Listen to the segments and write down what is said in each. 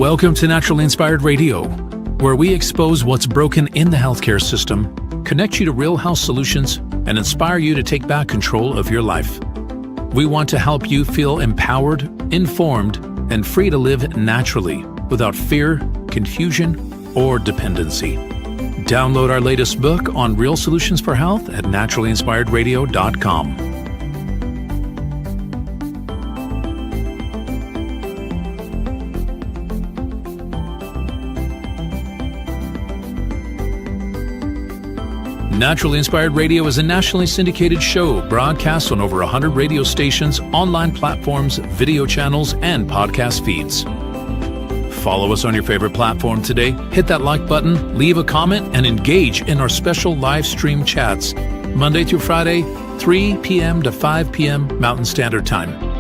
Welcome to Naturally Inspired Radio, where we expose what's broken in the healthcare system, connect you to real health solutions, and inspire you to take back control of your life. We want to help you feel empowered, informed, and free to live naturally without fear, confusion, or dependency. Download our latest book on real solutions for health at naturallyinspiredradio.com. Naturally Inspired Radio is a nationally syndicated show broadcast on over 100 radio stations, online platforms, video channels, and podcast feeds. Follow us on your favorite platform today, hit that like button, leave a comment, and engage in our special live stream chats, Monday through Friday, 3 p.m. to 5 p.m. Mountain Standard Time.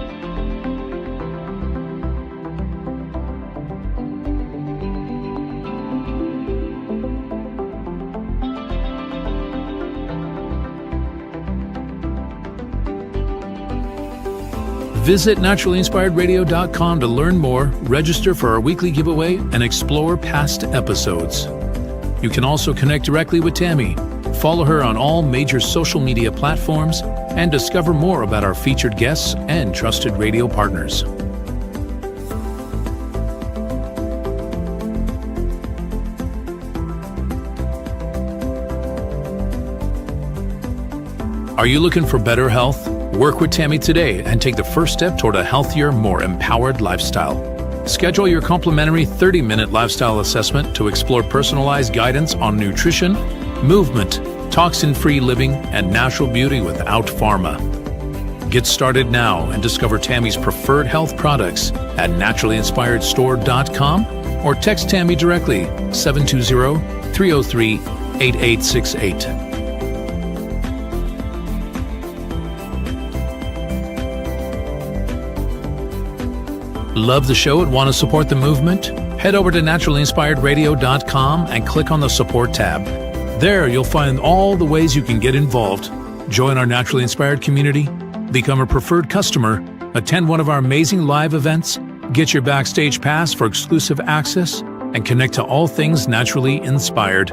Visit naturallyinspiredradio.com to learn more, register for our weekly giveaway, and explore past episodes. You can also connect directly with Tammy, follow her on all major social media platforms, and discover more about our featured guests and trusted radio partners. Are you looking for better health? Work with Tammy today and take the first step toward a healthier, more empowered lifestyle. Schedule your complimentary 30-minute lifestyle assessment to explore personalized guidance on nutrition, movement, toxin-free living, and natural beauty without pharma. Get started now and discover Tammy's preferred health products at naturallyinspiredstore.com or text Tammy directly 720-303-8868. Love the show and want to support the movement? Head over to naturallyinspiredradio.com and click on the support tab. There you'll find all the ways you can get involved. Join our Naturally Inspired community, become a preferred customer, attend one of our amazing live events, get your backstage pass for exclusive access, and connect to all things naturally inspired.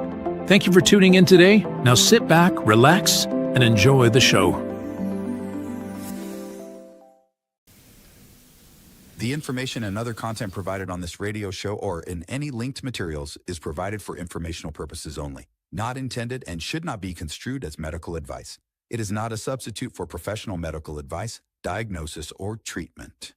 Thank you for tuning in today. Now sit back, relax, and enjoy the show. The information and other content provided on this radio show or in any linked materials is provided for informational purposes only, not intended and should not be construed as medical advice. It is not a substitute for professional medical advice, diagnosis, or treatment.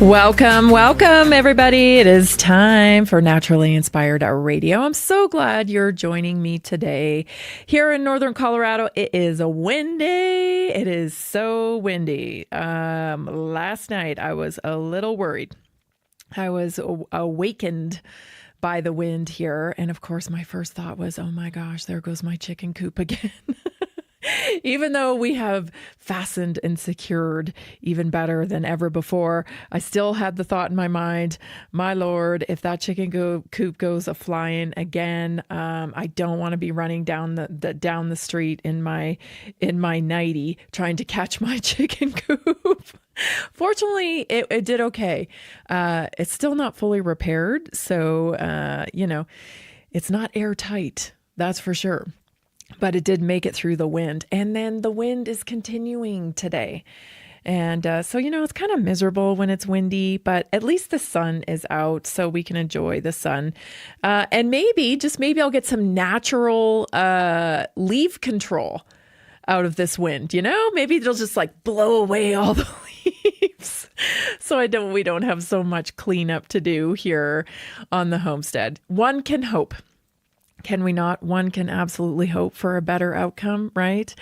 Welcome, everybody. It is time for Naturally Inspired Radio. I'm so glad you're joining me today. Here in Northern Colorado, it is windy. It is so windy. Last night, I was a little worried. I was awakened by the wind here. And of course, my first thought was, oh my gosh, there goes my chicken coop again. Even though we have fastened and secured even better than ever before, I still had the thought in my mind, my Lord, if that chicken coop goes a-flying again, I don't want to be running down the street in my nightie trying to catch my chicken coop. Fortunately, it did okay. It's still not fully repaired, so it's not airtight. That's for sure. But it did make it through the wind. And then the wind is continuing today. And so, it's kind of miserable when it's windy, but at least the sun is out so we can enjoy the sun. And maybe I'll get some natural leaf control out of this wind, Maybe it'll just blow away all the leaves. So we don't have so much cleanup to do here on the homestead. One can hope. Can we not? One can absolutely hope for a better outcome, right?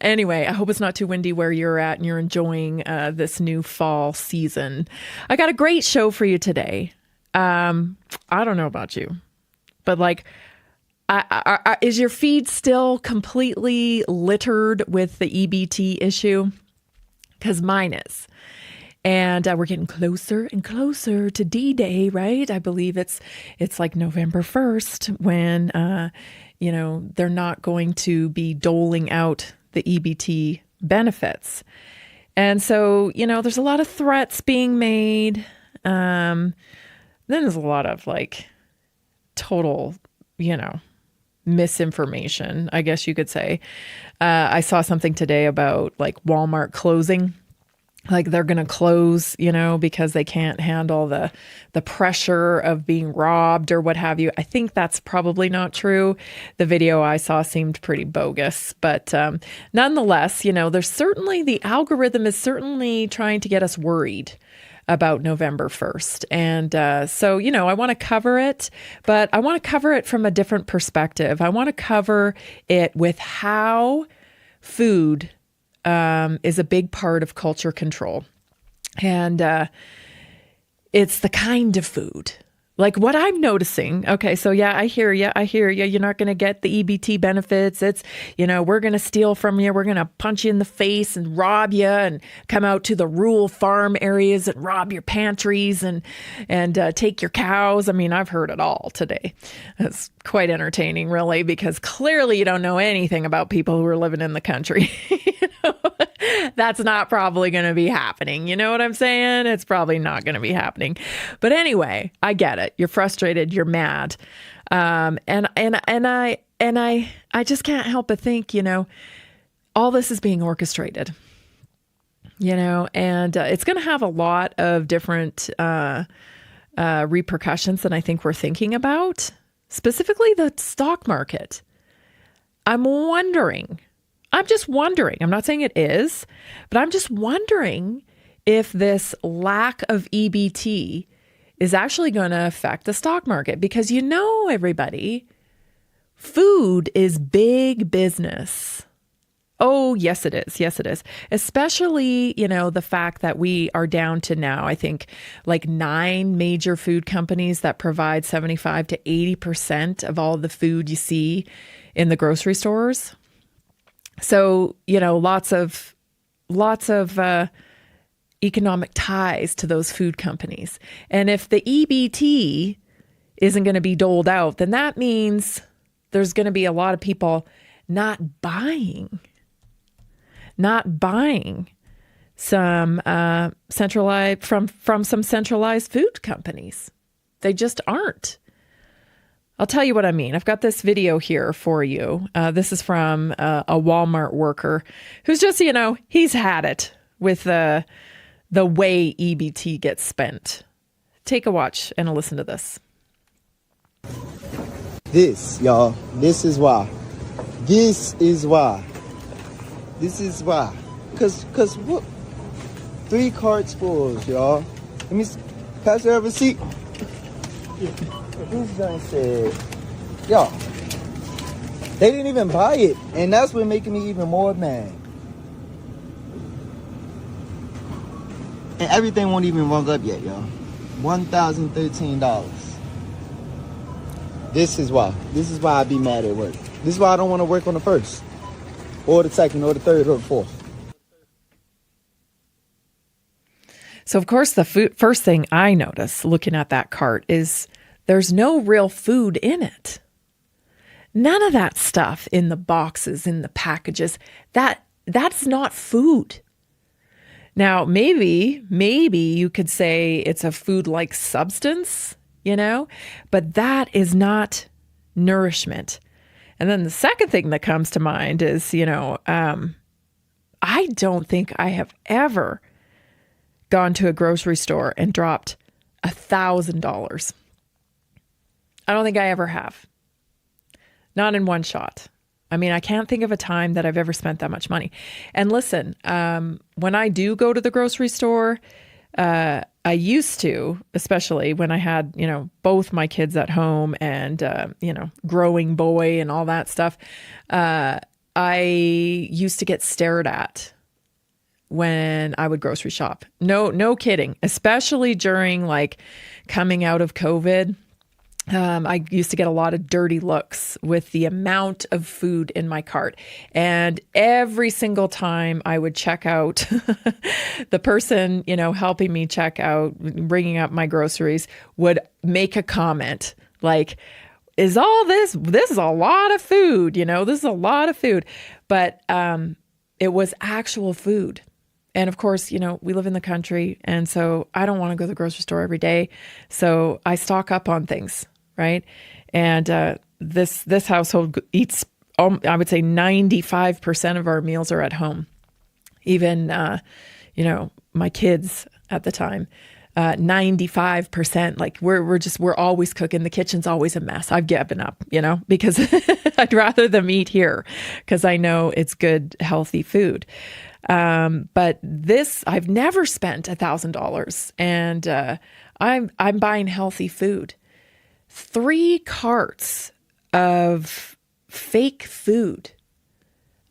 Anyway, I hope it's not too windy where you're at and you're enjoying this new fall season. I got a great show for you today. I don't know about you, but Is your feed still completely littered with the EBT issue? Because mine is. And we're getting closer and closer to D-Day, right? I believe it's like November 1st when, they're not going to be doling out the EBT benefits. And so, there's a lot of threats being made. Then there's a lot of like total, misinformation, I guess you could say. I saw something today about like Walmart closing. Like they're going to close, because they can't handle the pressure of being robbed or what have you. I think that's probably not true. The video I saw seemed pretty bogus. But nonetheless, there's certainly, the algorithm is certainly trying to get us worried about November 1st. And so, I want to cover it, but I want to cover it from a different perspective. I want to cover it with how food is a big part of culture control. And it's the kind of food. Like what I'm noticing, okay, so yeah, I hear you. You're not going to get the EBT benefits. It's, we're going to steal from you. We're going to punch you in the face and rob you and come out to the rural farm areas and rob your pantries and take your cows. I mean, I've heard it all today. It's quite entertaining, really, because clearly you don't know anything about people who are living in the country. That's not probably going to be happening. You know what I'm saying? It's probably not going to be happening. But anyway, I get it. You're frustrated. You're mad. And I just can't help but think, all this is being orchestrated, and it's going to have a lot of different repercussions than I think we're thinking about, specifically the stock market. I'm just wondering, I'm not saying it is, but I'm just wondering if this lack of EBT is actually going to affect the stock market. Because everybody, food is big business. Oh, yes, it is. Yes, it is. Especially, the fact that we are down to now, I think, like 9 major food companies that provide 75 to 80% of all the food you see in the grocery stores. So, lots of economic ties to those food companies. And if the EBT isn't going to be doled out, then that means there's going to be a lot of people not buying some centralized from some centralized food companies. They just aren't. I'll tell you what I mean. I've got this video here for you. This is from a Walmart worker who's just, he's had it with the way EBT gets spent. Take a watch and a listen to this. This, y'all, this is why. Cause what? 3 carts full, y'all. Let me pass her a receipt. This guy said, y'all, they didn't even buy it. And that's what making me even more mad. And everything won't even rung up yet, y'all. $1,013. This is why. This is why I be mad at work. This is why I don't want to work on the 1st. Or the 2nd, or the 3rd, or the 4th. So, of course, the first thing I notice looking at that cart is there's no real food in it. None of that stuff in the boxes, in the packages, that's not food. Now, maybe you could say it's a food-like substance, but that is not nourishment. And then the second thing that comes to mind is, I don't think I have ever gone to a grocery store and dropped $1,000. I don't think I ever have. Not in one shot. I mean, I can't think of a time that I've ever spent that much money. And listen, when I do go to the grocery store, I used to, especially when I had, both my kids at home and, growing boy and all that stuff. I used to get stared at when I would grocery shop. No kidding. Especially during like coming out of COVID. I used to get a lot of dirty looks with the amount of food in my cart. And every single time I would check out, the person, helping me check out, bringing up my groceries, would make a comment like, is all this is a lot of food, this is a lot of food. But it was actual food. And of course, we live in the country. And so I don't want to go to the grocery store every day. So I stock up on things. Right. And this household eats, I would say 95% of our meals are at home. Even, my kids at the time, 95%, like we're always cooking. The kitchen's always a mess. I've given up, because I'd rather them eat here because I know it's good, healthy food. But I've never spent $1,000 and I'm buying healthy food. 3 carts of fake food,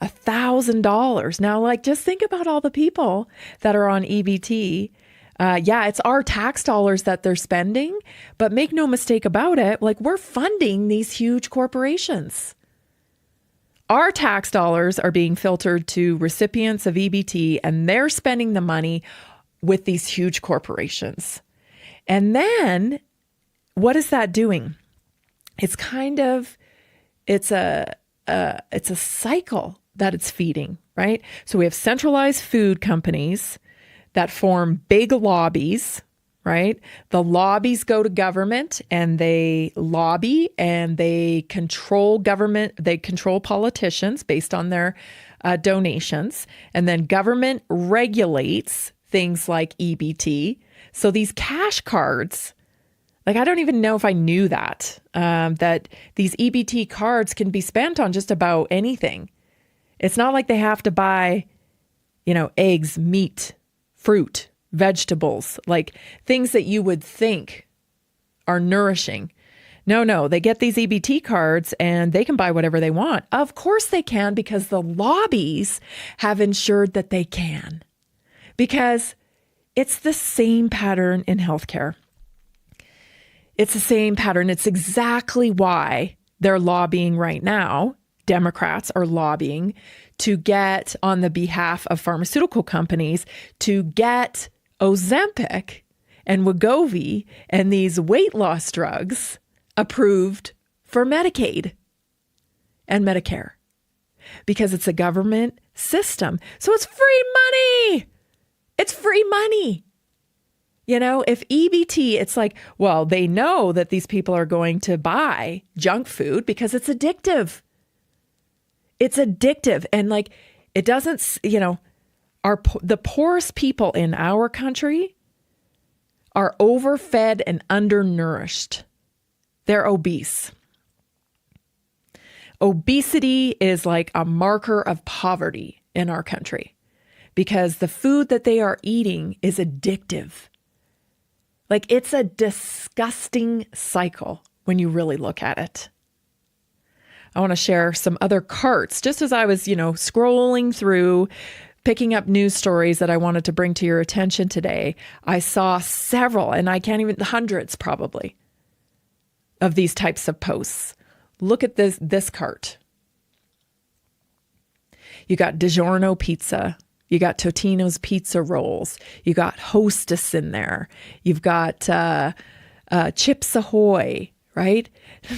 $1,000. Now, just think about all the people that are on EBT. It's our tax dollars that they're spending, but make no mistake about it. We're funding these huge corporations. Our tax dollars are being filtered to recipients of EBT, and they're spending the money with these huge corporations. And then what is that doing? It's a cycle that it's feeding, right? So we have centralized food companies that form big lobbies, right? The lobbies go to government and they lobby and they control government. They control politicians based on their donations. And then government regulates things like EBT. So these cash cards, I don't even know if I knew that these EBT cards can be spent on just about anything. It's not like they have to buy, eggs, meat, fruit, vegetables, things that you would think are nourishing. No, they get these EBT cards and they can buy whatever they want. Of course they can, because the lobbies have ensured that they can. Because it's the same pattern in healthcare. It's the same pattern. It's exactly why they're lobbying right now. Democrats are lobbying to get, on the behalf of pharmaceutical companies, to get Ozempic and Wegovy and these weight loss drugs approved for Medicaid and Medicare, because it's a government system. So it's free money. It's free money. If EBT, it's they know that these people are going to buy junk food because it's addictive. It's addictive. And it doesn't, the poorest people in our country are overfed and undernourished. They're obese. Obesity is a marker of poverty in our country because the food that they are eating is addictive. It's a disgusting cycle when you really look at it. I want to share some other carts. Just as I was, scrolling through, picking up news stories that I wanted to bring to your attention today, I saw several, and I can't even, hundreds probably, of these types of posts. Look at this cart. You got DiGiorno pizza. You got Totino's pizza rolls. You got Hostess in there. You've got Chips Ahoy, right?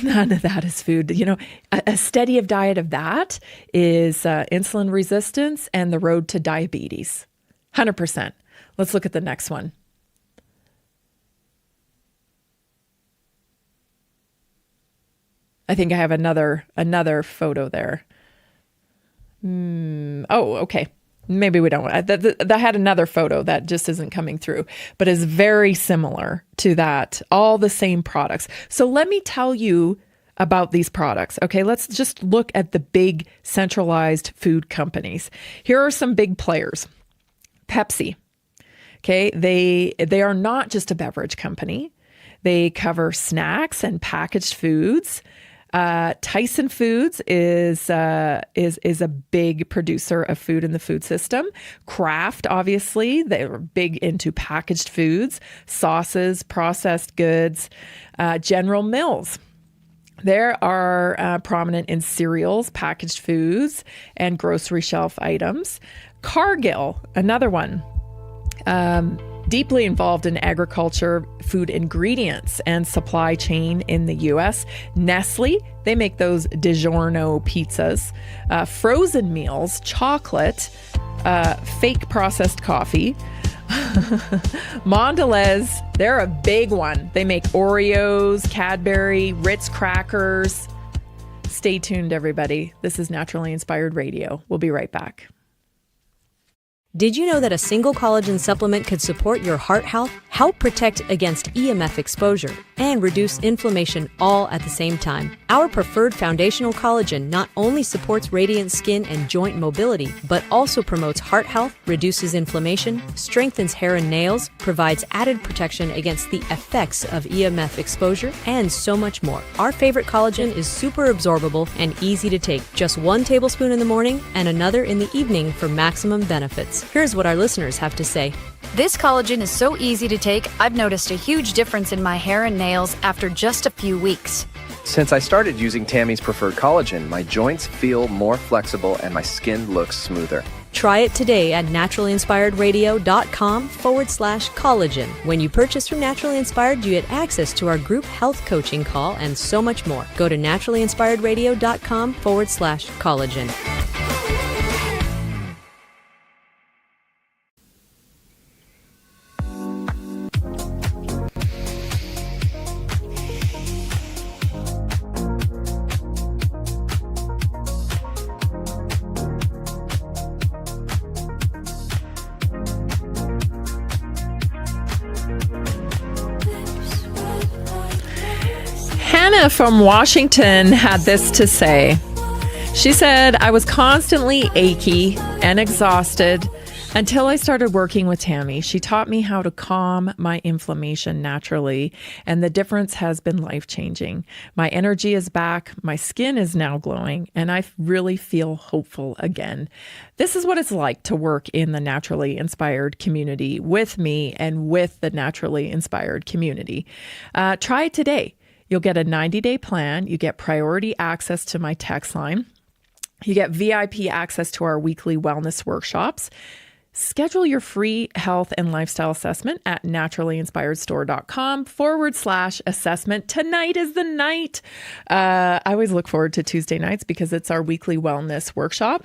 None of that is food. A steady of diet of that is insulin resistance and the road to diabetes. 100%. Let's look at the next one. I think I have another photo there. Okay. Maybe we don't. That had another photo that just isn't coming through, but is very similar to that. All the same products. So let me tell you about these products. Okay, let's just look at the big centralized food companies. Here are some big players. Pepsi. Okay, they are not just a beverage company. They cover snacks and packaged foods. Tyson Foods is a big producer of food in the food system. Kraft, obviously, they're big into packaged foods, sauces, processed goods. General Mills, they are prominent in cereals, packaged foods, and grocery shelf items. Cargill, another one. Deeply involved in agriculture, food ingredients, and supply chain in the U.S. Nestle, they make those DiGiorno pizzas. Frozen meals, chocolate, fake processed coffee. Mondelez, they're a big one. They make Oreos, Cadbury, Ritz crackers. Stay tuned, everybody. This is Naturally Inspired Radio. We'll be right back. Did you know that a single collagen supplement could support your heart health, help protect against EMF exposure, and reduce inflammation all at the same time? Our preferred foundational collagen not only supports radiant skin and joint mobility, but also promotes heart health, reduces inflammation, strengthens hair and nails, provides added protection against the effects of EMF exposure, and so much more. Our favorite collagen is super absorbable and easy to take. Just 1 tablespoon in the morning and another in the evening for maximum benefits. Here's what our listeners have to say. This collagen is so easy to take, I've noticed a huge difference in my hair and nails after just a few weeks. Since I started using Tammy's preferred collagen, my joints feel more flexible and my skin looks smoother. Try it today at naturallyinspiredradio.com/collagen. When you purchase from Naturally Inspired, you get access to our group health coaching call and so much more. Go to naturallyinspiredradio.com/collagen. Hannah from Washington had this to say. She said, I was constantly achy and exhausted until I started working with Tammy. She taught me how to calm my inflammation naturally, and the difference has been life-changing. My energy is back, my skin is now glowing, and I really feel hopeful again. This is what it's like to work in the Naturally Inspired community with me and with the Naturally Inspired community. Try it today. You'll get a 90-day plan. You get priority access to my text line. You get VIP access to our weekly wellness workshops. Schedule your free health and lifestyle assessment at naturallyinspiredstore.com/assessment. Tonight is the night. I always look forward to Tuesday nights because it's our weekly wellness workshop.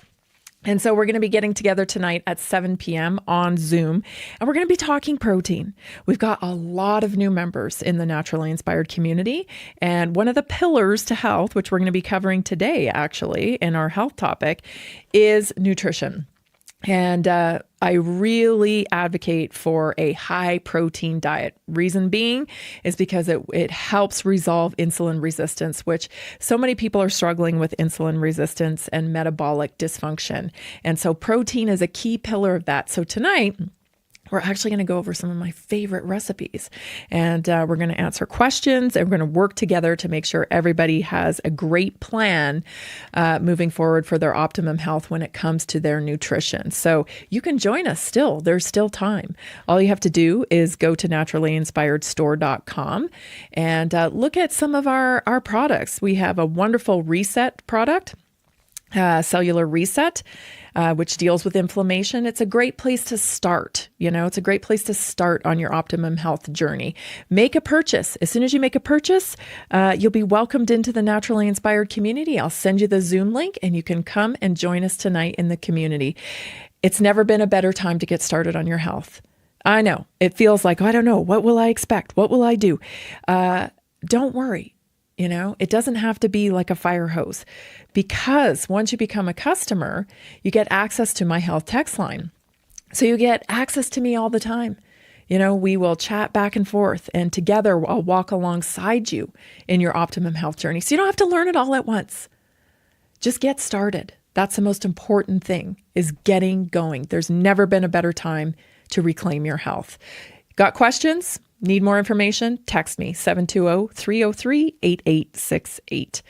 And so we're going to be getting together tonight at 7 p.m. on Zoom, and we're going to be talking protein. We've got a lot of new members in the Naturally Inspired community, and one of the pillars to health, which we're going to be covering today, actually, in our health topic, is nutrition. And I really advocate for a high protein diet. Reason being is because it helps resolve insulin resistance, which so many people are struggling with insulin resistance and metabolic dysfunction. And so protein is a key pillar of that. So tonight, we're actually going to go over some of my favorite recipes, and we're going to answer questions, and we're going to work together to make sure everybody has a great plan moving forward for their optimum health when it comes to their nutrition. So you can join us still. There's still time. All you have to do is go to naturallyinspiredstore.com and look at some of our products. We have a wonderful reset product, cellular reset, which deals with inflammation. It's a great place to start. It's a great place to start on your optimum health journey. Make a purchase. As soon as you make a purchase, you'll be welcomed into the Naturally Inspired community. I'll send you the Zoom link and you can come and join us tonight in the community. It's never been a better time to get started on your health. I know it feels like, I don't know. What will I expect? What will I do? Don't worry. It doesn't have to be like a fire hose, because once you become a customer, you get access to my health text line. So you get access to me all the time. We will chat back and forth, and together I'll walk alongside you in your optimum health journey. So you don't have to learn it all at once. Just get started. That's the most important thing, is getting going. There's never been a better time to reclaim your health. Got questions? Need more information? Text me, 720-303-8868.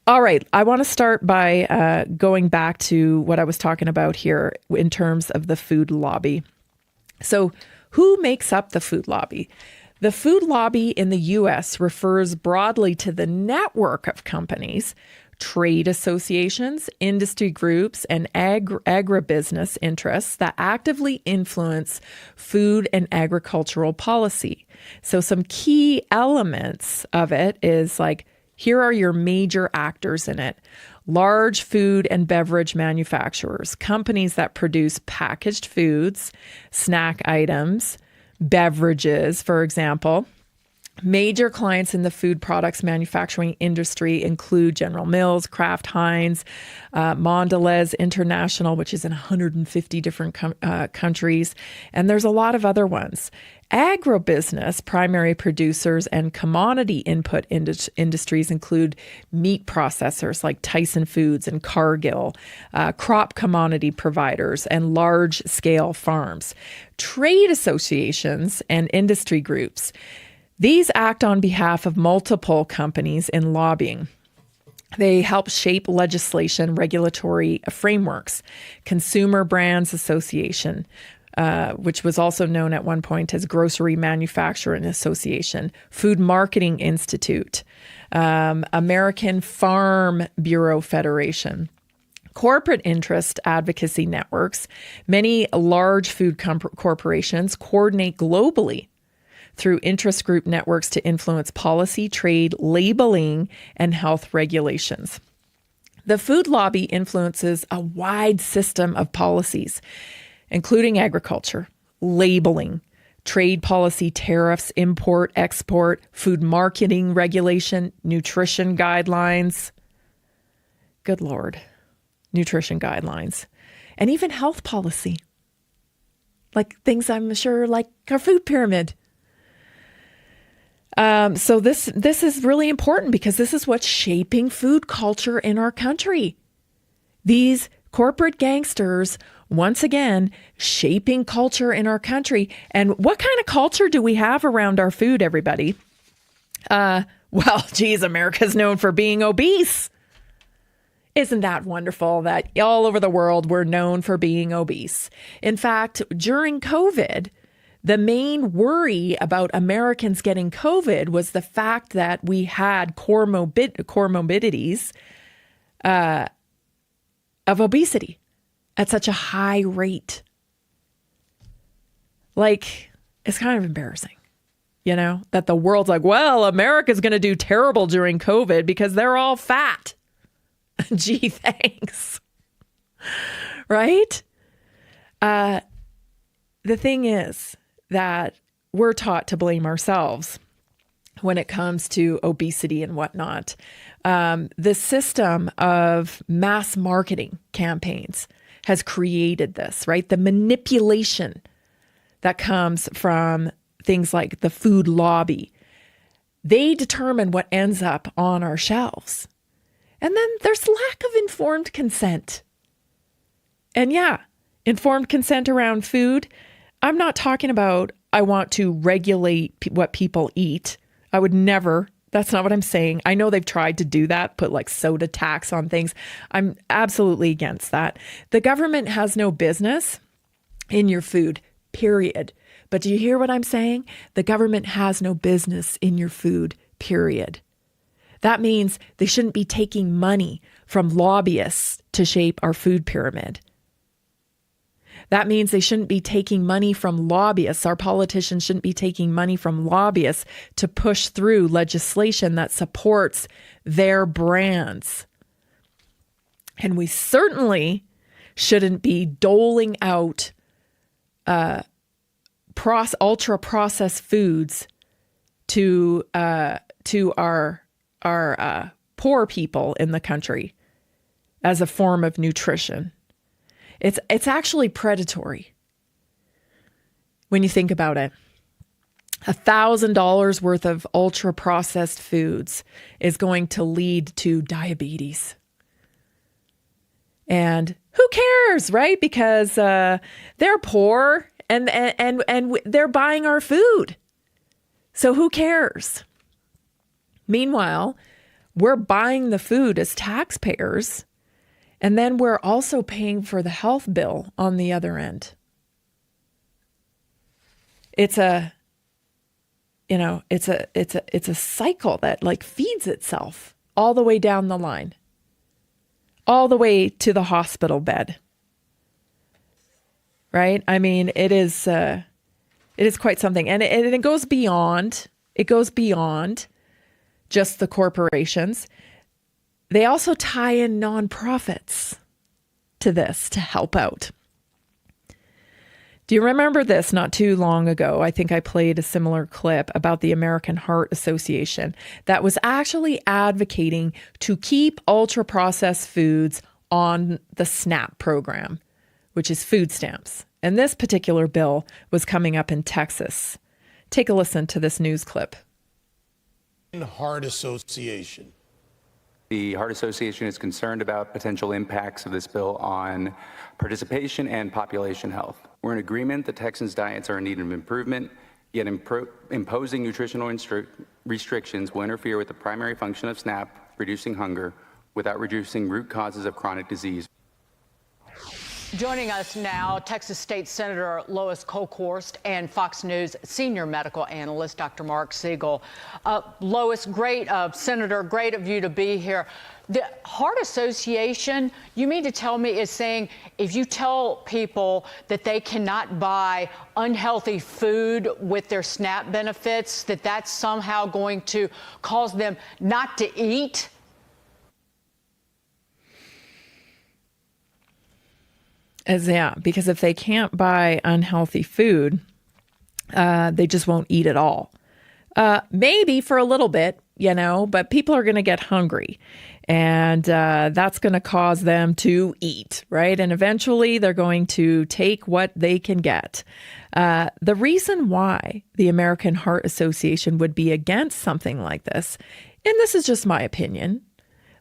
All right. I want to start by going back to what I was talking about here in terms of the food lobby. So who makes up the food lobby? The food lobby in the U.S. refers broadly to the network of companies, trade associations, industry groups, and agribusiness interests that actively influence food and agricultural policy. So some key elements of it is like, here are your major actors in it. Large food and beverage manufacturers, companies that produce packaged foods, snack items, beverages, for example. Major clients in the food products manufacturing industry include General Mills, Kraft Heinz, Mondelez International, which is in 150 different countries, and there's a lot of other ones. Agribusiness primary producers and commodity input industries include meat processors like Tyson Foods and Cargill, crop commodity providers, and large-scale farms. Trade associations and industry groups. These act on behalf of multiple companies in lobbying. They help shape legislation, regulatory frameworks. Consumer Brands Association, which was also known at one point as Grocery Manufacturing Association, Food Marketing Institute, American Farm Bureau Federation. Corporate interest advocacy networks. Many large food corporations coordinate globally through interest group networks to influence policy, trade, labeling, and health regulations. The food lobby influences a wide system of policies, including agriculture, labeling, trade policy, tariffs, import, export, food marketing regulation, nutrition guidelines. Good Lord, nutrition guidelines, and even health policy, like things I'm sure like our food pyramid. So this is really important because this is what's shaping food culture in our country. These corporate gangsters, once again, shaping culture in our country. And what kind of culture do we have around our food, everybody? Well, geez, America's known for being obese. Isn't that wonderful that all over the world we're known for being obese? In fact, during COVID, the main worry about Americans getting COVID was the fact that we had comorbidities of obesity at such a high rate. Like, it's kind of embarrassing, that the world's like, well, America's going to do terrible during COVID because they're all fat. Gee, thanks. Right? The thing is that we're taught to blame ourselves when it comes to obesity and whatnot. The system of mass marketing campaigns has created this, right? The manipulation that comes from things like the food lobby. They determine what ends up on our shelves. And then there's lack of informed consent. And yeah, informed consent around food. I'm not talking about I want to regulate what people eat. I would never. That's not what I'm saying. I know they've tried to do that, put like soda tax on things. I'm absolutely against that. The government has no business in your food, period. But do you hear what I'm saying? The government has no business in your food, period. That means they shouldn't be taking money from lobbyists to shape our food pyramid. That means they shouldn't be taking money from lobbyists. Our politicians shouldn't be taking money from lobbyists to push through legislation that supports their brands. And we certainly shouldn't be doling out ultra-processed foods to our poor people in the country as a form of nutrition. It's actually predatory when you think about it. $1,000 worth of ultra processed foods is going to lead to diabetes. And who cares, right? Because they're poor and they're buying our food. So who cares? Meanwhile, we're buying the food as taxpayers, and then we're also paying for the health bill on the other end. It's a cycle that like feeds itself all the way down the line, all the way to the hospital bed. Right? I mean, it is quite something. And it goes beyond just the corporations. They also tie in nonprofits to this to help out. Do you remember this not too long ago? I think I played a similar clip about the American Heart Association that was actually advocating to keep ultra-processed foods on the SNAP program, which is food stamps. And this particular bill was coming up in Texas. Take a listen to this news clip. Heart Association. The Heart Association is concerned about potential impacts of this bill on participation and population health. We're in agreement that Texans' diets are in need of improvement, yet imposing nutritional restrictions will interfere with the primary function of SNAP, reducing hunger, without reducing root causes of chronic disease. Joining us now, Texas State Senator Lois Kolkhorst and Fox News senior medical analyst, Dr. Mark Siegel. Lois, great, Senator, great of you to be here. The Heart Association, you mean to tell me, is saying if you tell people that they cannot buy unhealthy food with their SNAP benefits, that that's somehow going to cause them not to eat? Because if they can't buy unhealthy food, they just won't eat at all. Maybe for a little bit, but people are going to get hungry, and that's going to cause them to eat, right? And eventually they're going to take what they can get. The reason why the American Heart Association would be against something like this, and this is just my opinion,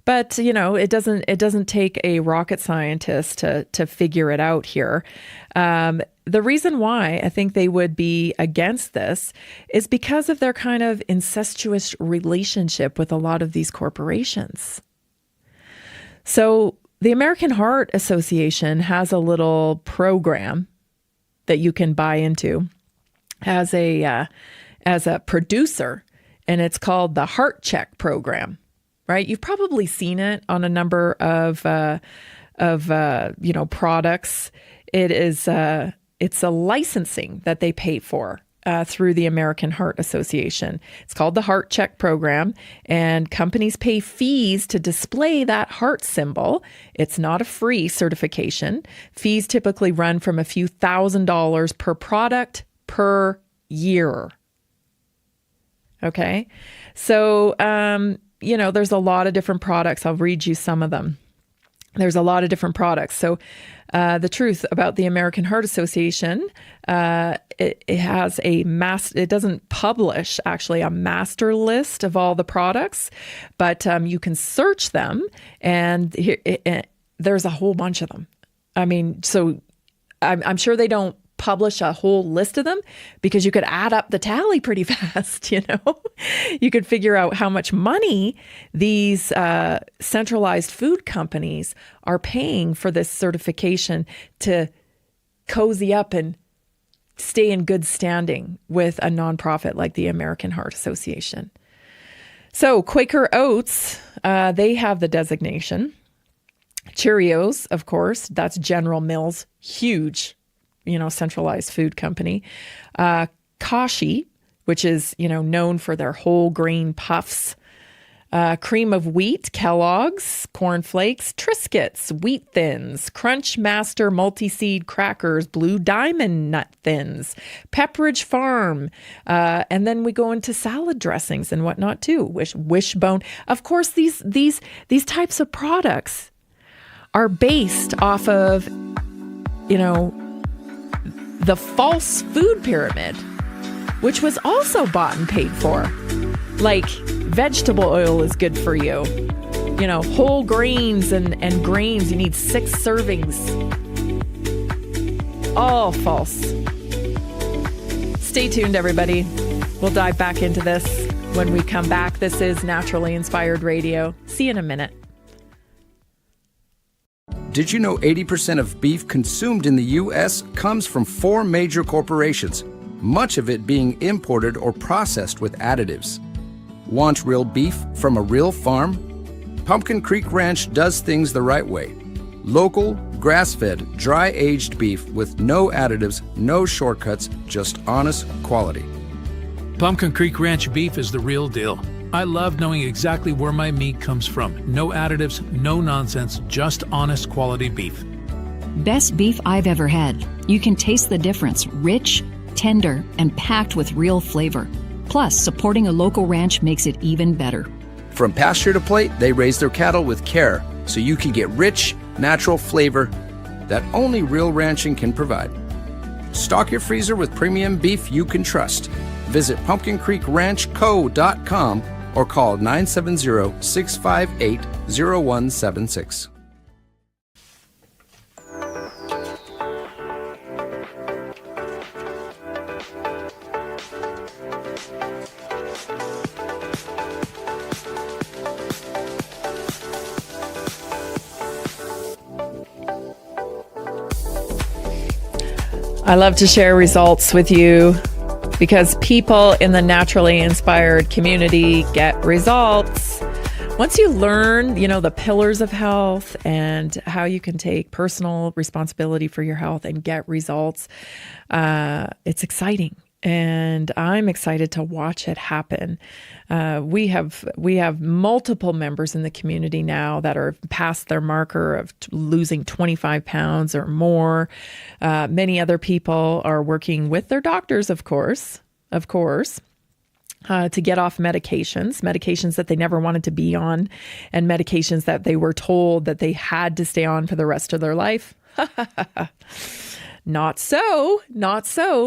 but, it doesn't take a rocket scientist to figure it out here. The reason why I think they would be against this is because of their kind of incestuous relationship with a lot of these corporations. So the American Heart Association has a little program that you can buy into as a producer, and it's called the Heart Check program. Right? You've probably seen it on a number of products. It's a licensing that they pay for through the American Heart Association. It's called the Heart Check program, and companies pay fees to display that heart symbol. It's not a free certification. Fees typically run from a few $1,000s per product per year. Okay? So, there's a lot of different products. I'll read you some of them. There's a lot of different products. So the truth about the American Heart Association, it has it doesn't publish actually a master list of all the products, but you can search them, and there's a whole bunch of them. I mean, so I'm sure they don't publish a whole list of them because you could add up the tally pretty fast, You could figure out how much money these centralized food companies are paying for this certification to cozy up and stay in good standing with a nonprofit like the American Heart Association. So Quaker Oats, they have the designation. Cheerios, of course, that's General Mills, huge centralized food company. Kashi, which is, known for their whole grain puffs. Cream of Wheat, Kellogg's, Corn Flakes, Triscuits, Wheat Thins, Crunch Master Multi-Seed Crackers, Blue Diamond Nut Thins, Pepperidge Farm. And then we go into salad dressings and whatnot too. Wishbone. Of course, these types of products are based off of, the false food pyramid, which was also bought and paid for. Like vegetable oil is good for you. Whole grains and grains, you need 6 servings. All false. Stay tuned, everybody. We'll dive back into this when we come back. This is Naturally Inspired Radio. See you in a minute. Did you know 80% of beef consumed in the U.S. comes from 4 major corporations, much of it being imported or processed with additives? Want real beef from a real farm? Pumpkin Creek Ranch does things the right way. Local, grass-fed, dry-aged beef with no additives, no shortcuts, just honest quality. Pumpkin Creek Ranch beef is the real deal. I love knowing exactly where my meat comes from. No additives, no nonsense, just honest quality beef. Best beef I've ever had. You can taste the difference. Rich, tender, and packed with real flavor. Plus, supporting a local ranch makes it even better. From pasture to plate, they raise their cattle with care, so you can get rich, natural flavor that only real ranching can provide. Stock your freezer with premium beef you can trust. Visit pumpkincreekranchco.com or call 970-658-0176. I love to share results with you because people in the naturally inspired community get results. Once you learn, the pillars of health and how you can take personal responsibility for your health and get results, it's exciting. And I'm excited to watch it happen. We have multiple members in the community now that are past their marker of losing 25 pounds or more. Many other people are working with their doctors, of course, to get off medications that they never wanted to be on, and medications that they were told that they had to stay on for the rest of their life. Not so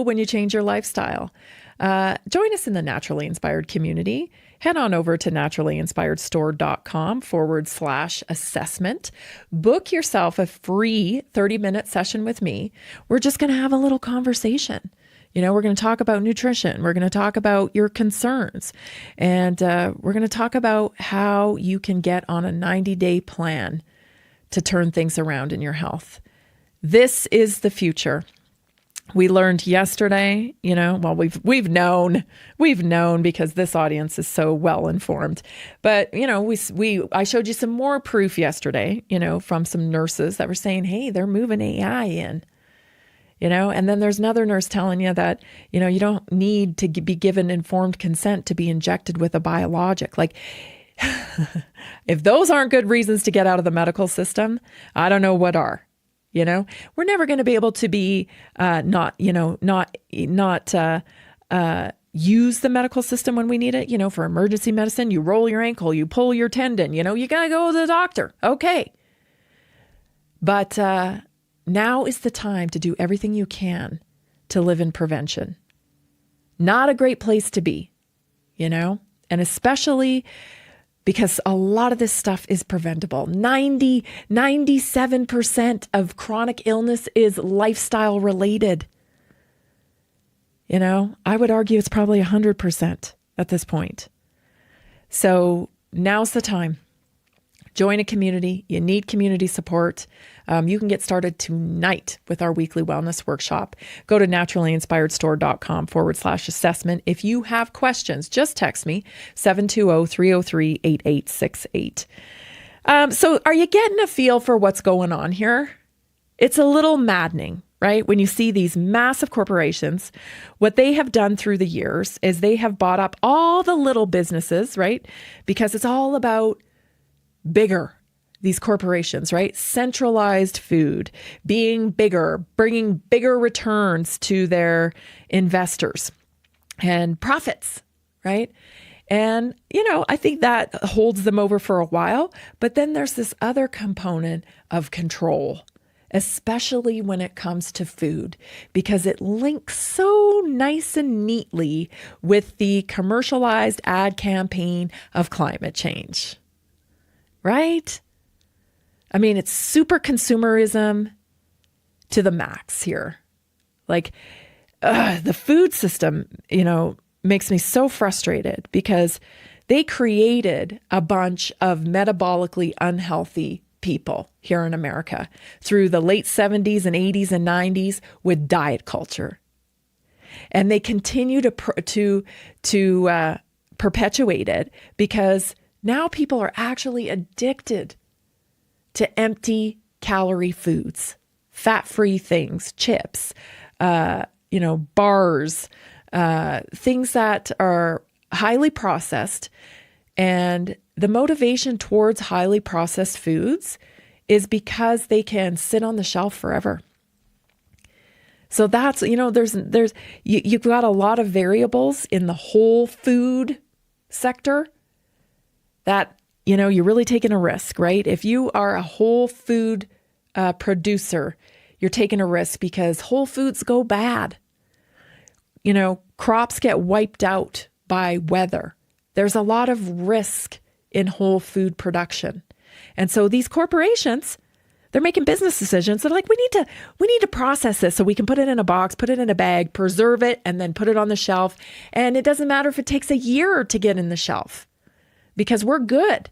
when you change your lifestyle. Join us in the Naturally Inspired community. Head on over to naturallyinspiredstore.com/assessment. Book yourself a free 30-minute session with me. We're just going to have a little conversation. We're going to talk about nutrition. We're going to talk about your concerns. And we're going to talk about how you can get on a 90-day plan to turn things around in your health. This is the future. We learned yesterday, we've known because this audience is so well informed. But, I showed you some more proof yesterday, from some nurses that were saying, hey, they're moving AI in, and then there's another nurse telling you that, you don't need to be given informed consent to be injected with a biologic. Like, if those aren't good reasons to get out of the medical system, I don't know what are. We're never going to be able to be not use the medical system when we need it. For emergency medicine, you roll your ankle, you pull your tendon, you got to go to the doctor. Okay. But now is the time to do everything you can to live in prevention. Not a great place to be, and especially because a lot of this stuff is preventable. 97% of chronic illness is lifestyle related. I would argue it's probably 100% at this point. So now's the time. Join a community. You need community support. You can get started tonight with our weekly wellness workshop. Go to naturallyinspiredstore.com/assessment. If you have questions, just text me 720-303-8868. So are you getting a feel for what's going on here? It's a little maddening, right? When you see these massive corporations, what they have done through the years is they have bought up all the little businesses, right? Because it's all about bigger, these corporations, right? Centralized food, being bigger, bringing bigger returns to their investors and profits, right? And, I think that holds them over for a while. But then there's this other component of control, especially when it comes to food, because it links so nice and neatly with the commercialized ad campaign of climate change. Right? I mean, it's super consumerism to the max here. Like, the food system, makes me so frustrated because they created a bunch of metabolically unhealthy people here in America through the late 70s and 80s and 90s with diet culture. And they continue to perpetuate it because now people are actually addicted to empty calorie foods, fat-free things, chips, bars, things that are highly processed. And the motivation towards highly processed foods is because they can sit on the shelf forever. So that's, you've got a lot of variables in the whole food sector that, you're really taking a risk, right? If you are a whole food producer, you're taking a risk because whole foods go bad. Crops get wiped out by weather. There's a lot of risk in whole food production. And so these corporations, they're making business decisions. They're like, we need to process this so we can put it in a box, put it in a bag, preserve it, and then put it on the shelf. And it doesn't matter if it takes a year to get in the shelf because we're good.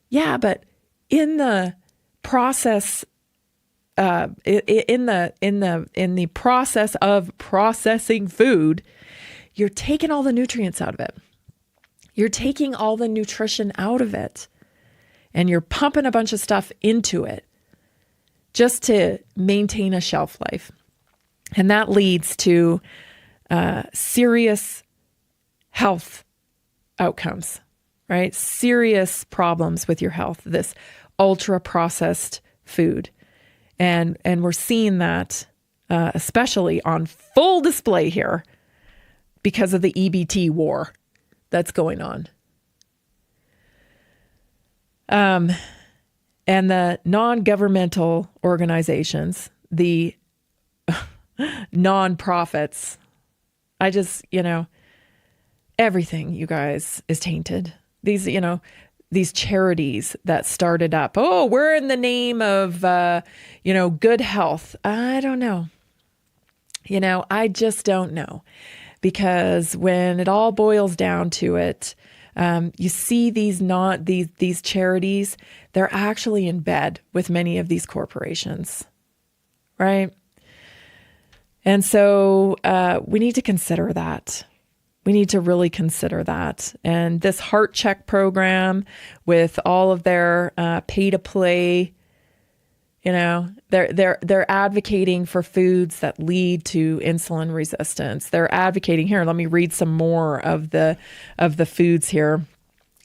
Yeah, but in the process, in the process of processing food, you're taking all the nutrients out of it. You're taking all the nutrition out of it. And you're pumping a bunch of stuff into it just to maintain a shelf life. And that leads to serious health outcomes, right? Serious problems with your health, this ultra processed food. And we're seeing that especially on full display here because of the EBT war that's going on. And the non-governmental organizations, the non-profits, everything, you guys, is tainted. These charities that started up, we're in the name of, good health. I don't know. I just don't know. Because when it all boils down to it, you see these charities, they're actually in bed with many of these corporations, right? And so we need to consider that. We need to really consider that. And this heart check program with all of their pay to play, they're advocating for foods that lead to insulin resistance. They're advocating here. Let me read some more of the foods here.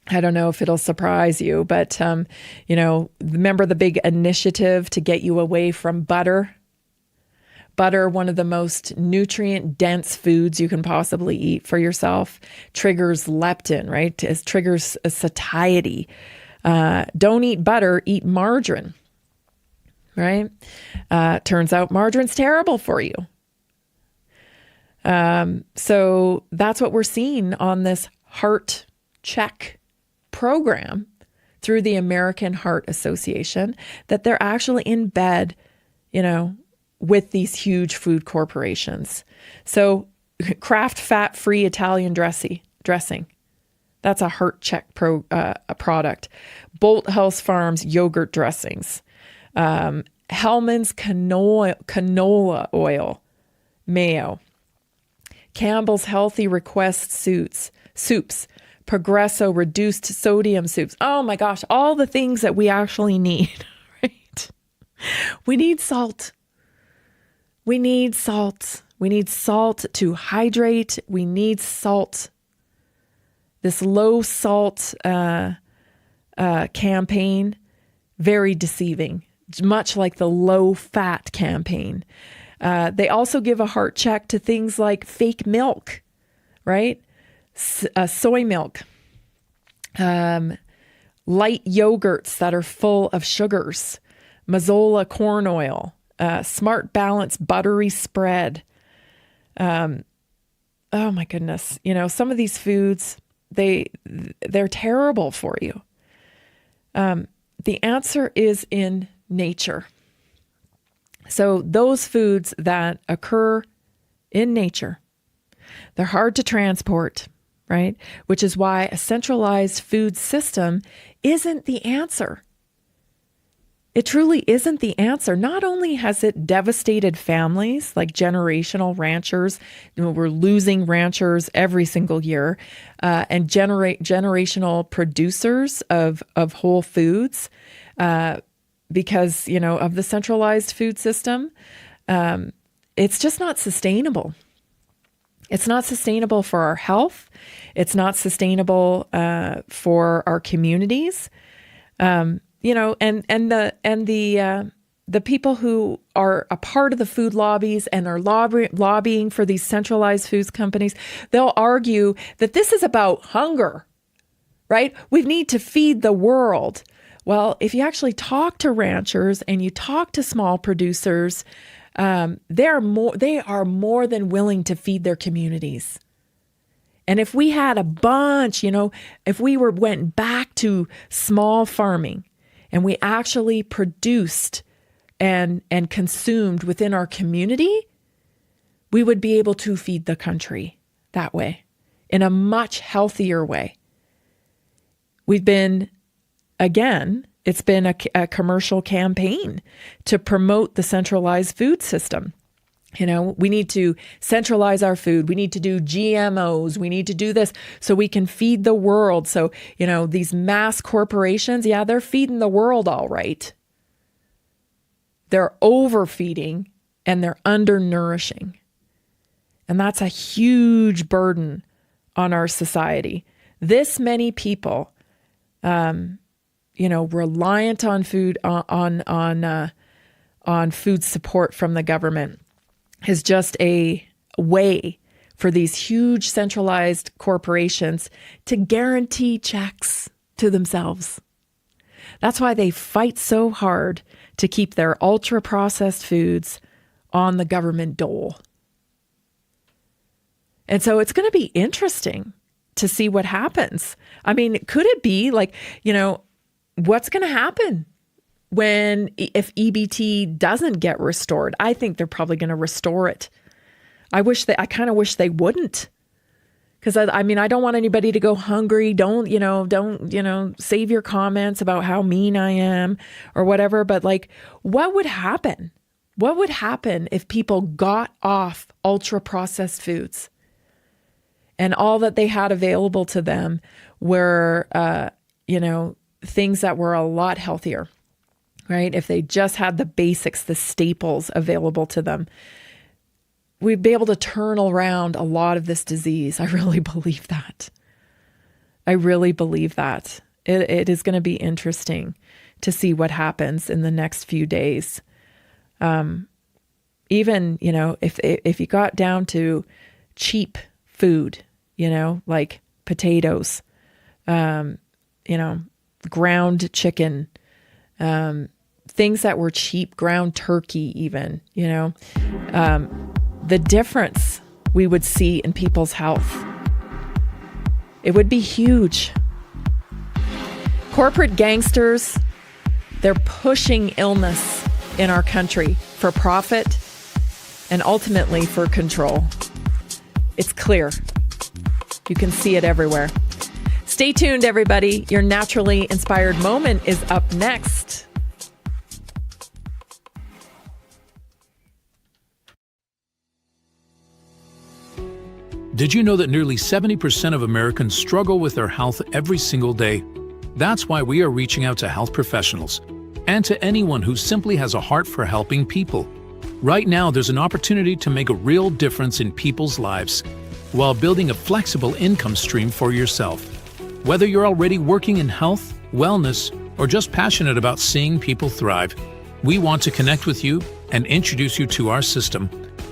I don't know if it'll surprise you, but remember the big initiative to get you away from butter? Butter, one of the most nutrient-dense foods you can possibly eat for yourself, triggers leptin, right? It triggers satiety. Don't eat butter, eat margarine, right? Turns out margarine's terrible for you. So that's what we're seeing on this heart check program through the American Heart Association, that they're actually in bed, with these huge food corporations. So Kraft fat-free Italian dressing. That's a heart check a product. Bolt House Farms yogurt dressings. Hellman's canola oil, mayo. Campbell's Healthy Request soups. Progresso reduced sodium soups. Oh my gosh, all the things that we actually need, right? We need salt. We need salt. We need salt to hydrate. We need salt. This low salt campaign, very deceiving, much like the low fat campaign. They also give a heart check to things like fake milk, right? Soy milk, light yogurts that are full of sugars, Mazola corn oil, Smart Balance buttery spread. Oh my goodness. Some of these foods, they're terrible for you. The answer is in nature. So those foods that occur in nature They're hard to transport, right? Which is why a centralized food system isn't the answer. It truly isn't the answer. Not only has it devastated families, like generational ranchers, we're losing ranchers every single year, and generational producers of whole foods, because, of the centralized food system. It's just not sustainable. It's not sustainable for our health. It's not sustainable for our communities. The people who are a part of the food lobbies and are lobbying for these centralized foods companies, they'll argue that this is about hunger, right? We need to feed the world. Well, if you actually talk to ranchers and you talk to small producers, they are more than willing to feed their communities. And if we had a bunch, if we went back to small farming and we actually produced and consumed within our community, we would be able to feed the country that way in a much healthier way. It's been a commercial campaign to promote the centralized food system. We need to centralize our food. We need to do GMOs. We need to do this so we can feed the world. So, these mass corporations, they're feeding the world all right. They're overfeeding and they're undernourishing. And that's a huge burden on our society. This many people, reliant on food, on food support from the government, is just a way for these huge centralized corporations to guarantee checks to themselves. That's why they fight so hard to keep their ultra-processed foods on the government dole. And so it's going to be interesting to see what happens. I mean, could it be like, what's going to happen if EBT doesn't get restored? I think they're probably going to restore it. I kind of wish they wouldn't. Because I don't want anybody to go hungry. Don't save your comments about how mean I am or whatever. But what would happen? What would happen if people got off ultra processed foods and all that they had available to them were, things that were a lot healthier, right? If they just had the basics, the staples available to them, we'd be able to turn around a lot of this disease. I really believe that. It is going to be interesting to see what happens in the next few days. Even, if you got down to cheap food, like potatoes, ground chicken, things that were cheap, ground turkey even, the difference we would see in people's health. It would be huge. Corporate gangsters, they're pushing illness in our country for profit and ultimately for control. It's clear. You can see it everywhere. Stay tuned, everybody. Your naturally inspired moment is up next. Did you know that nearly 70% of Americans struggle with their health every single day? That's why we are reaching out to health professionals and to anyone who simply has a heart for helping people. Right now, there's an opportunity to make a real difference in people's lives while building a flexible income stream for yourself. Whether you're already working in health, wellness, or just passionate about seeing people thrive, we want to connect with you and introduce you to our system.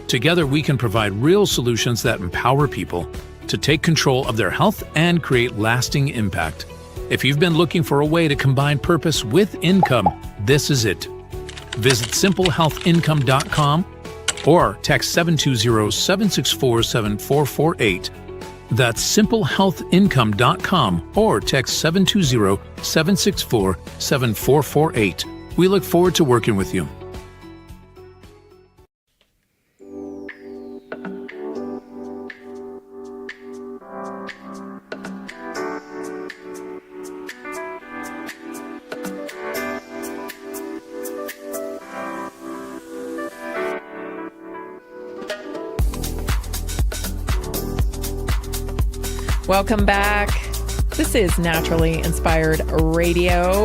Together, we can provide real solutions that empower people to take control of their health and create lasting impact. If you've been looking for a way to combine purpose with income, this is it. Visit simplehealthincome.com or text 720-764-7448. That's simplehealthincome.com or text 720-764-7448. We look forward to working with you. Welcome back. This is Naturally Inspired Radio.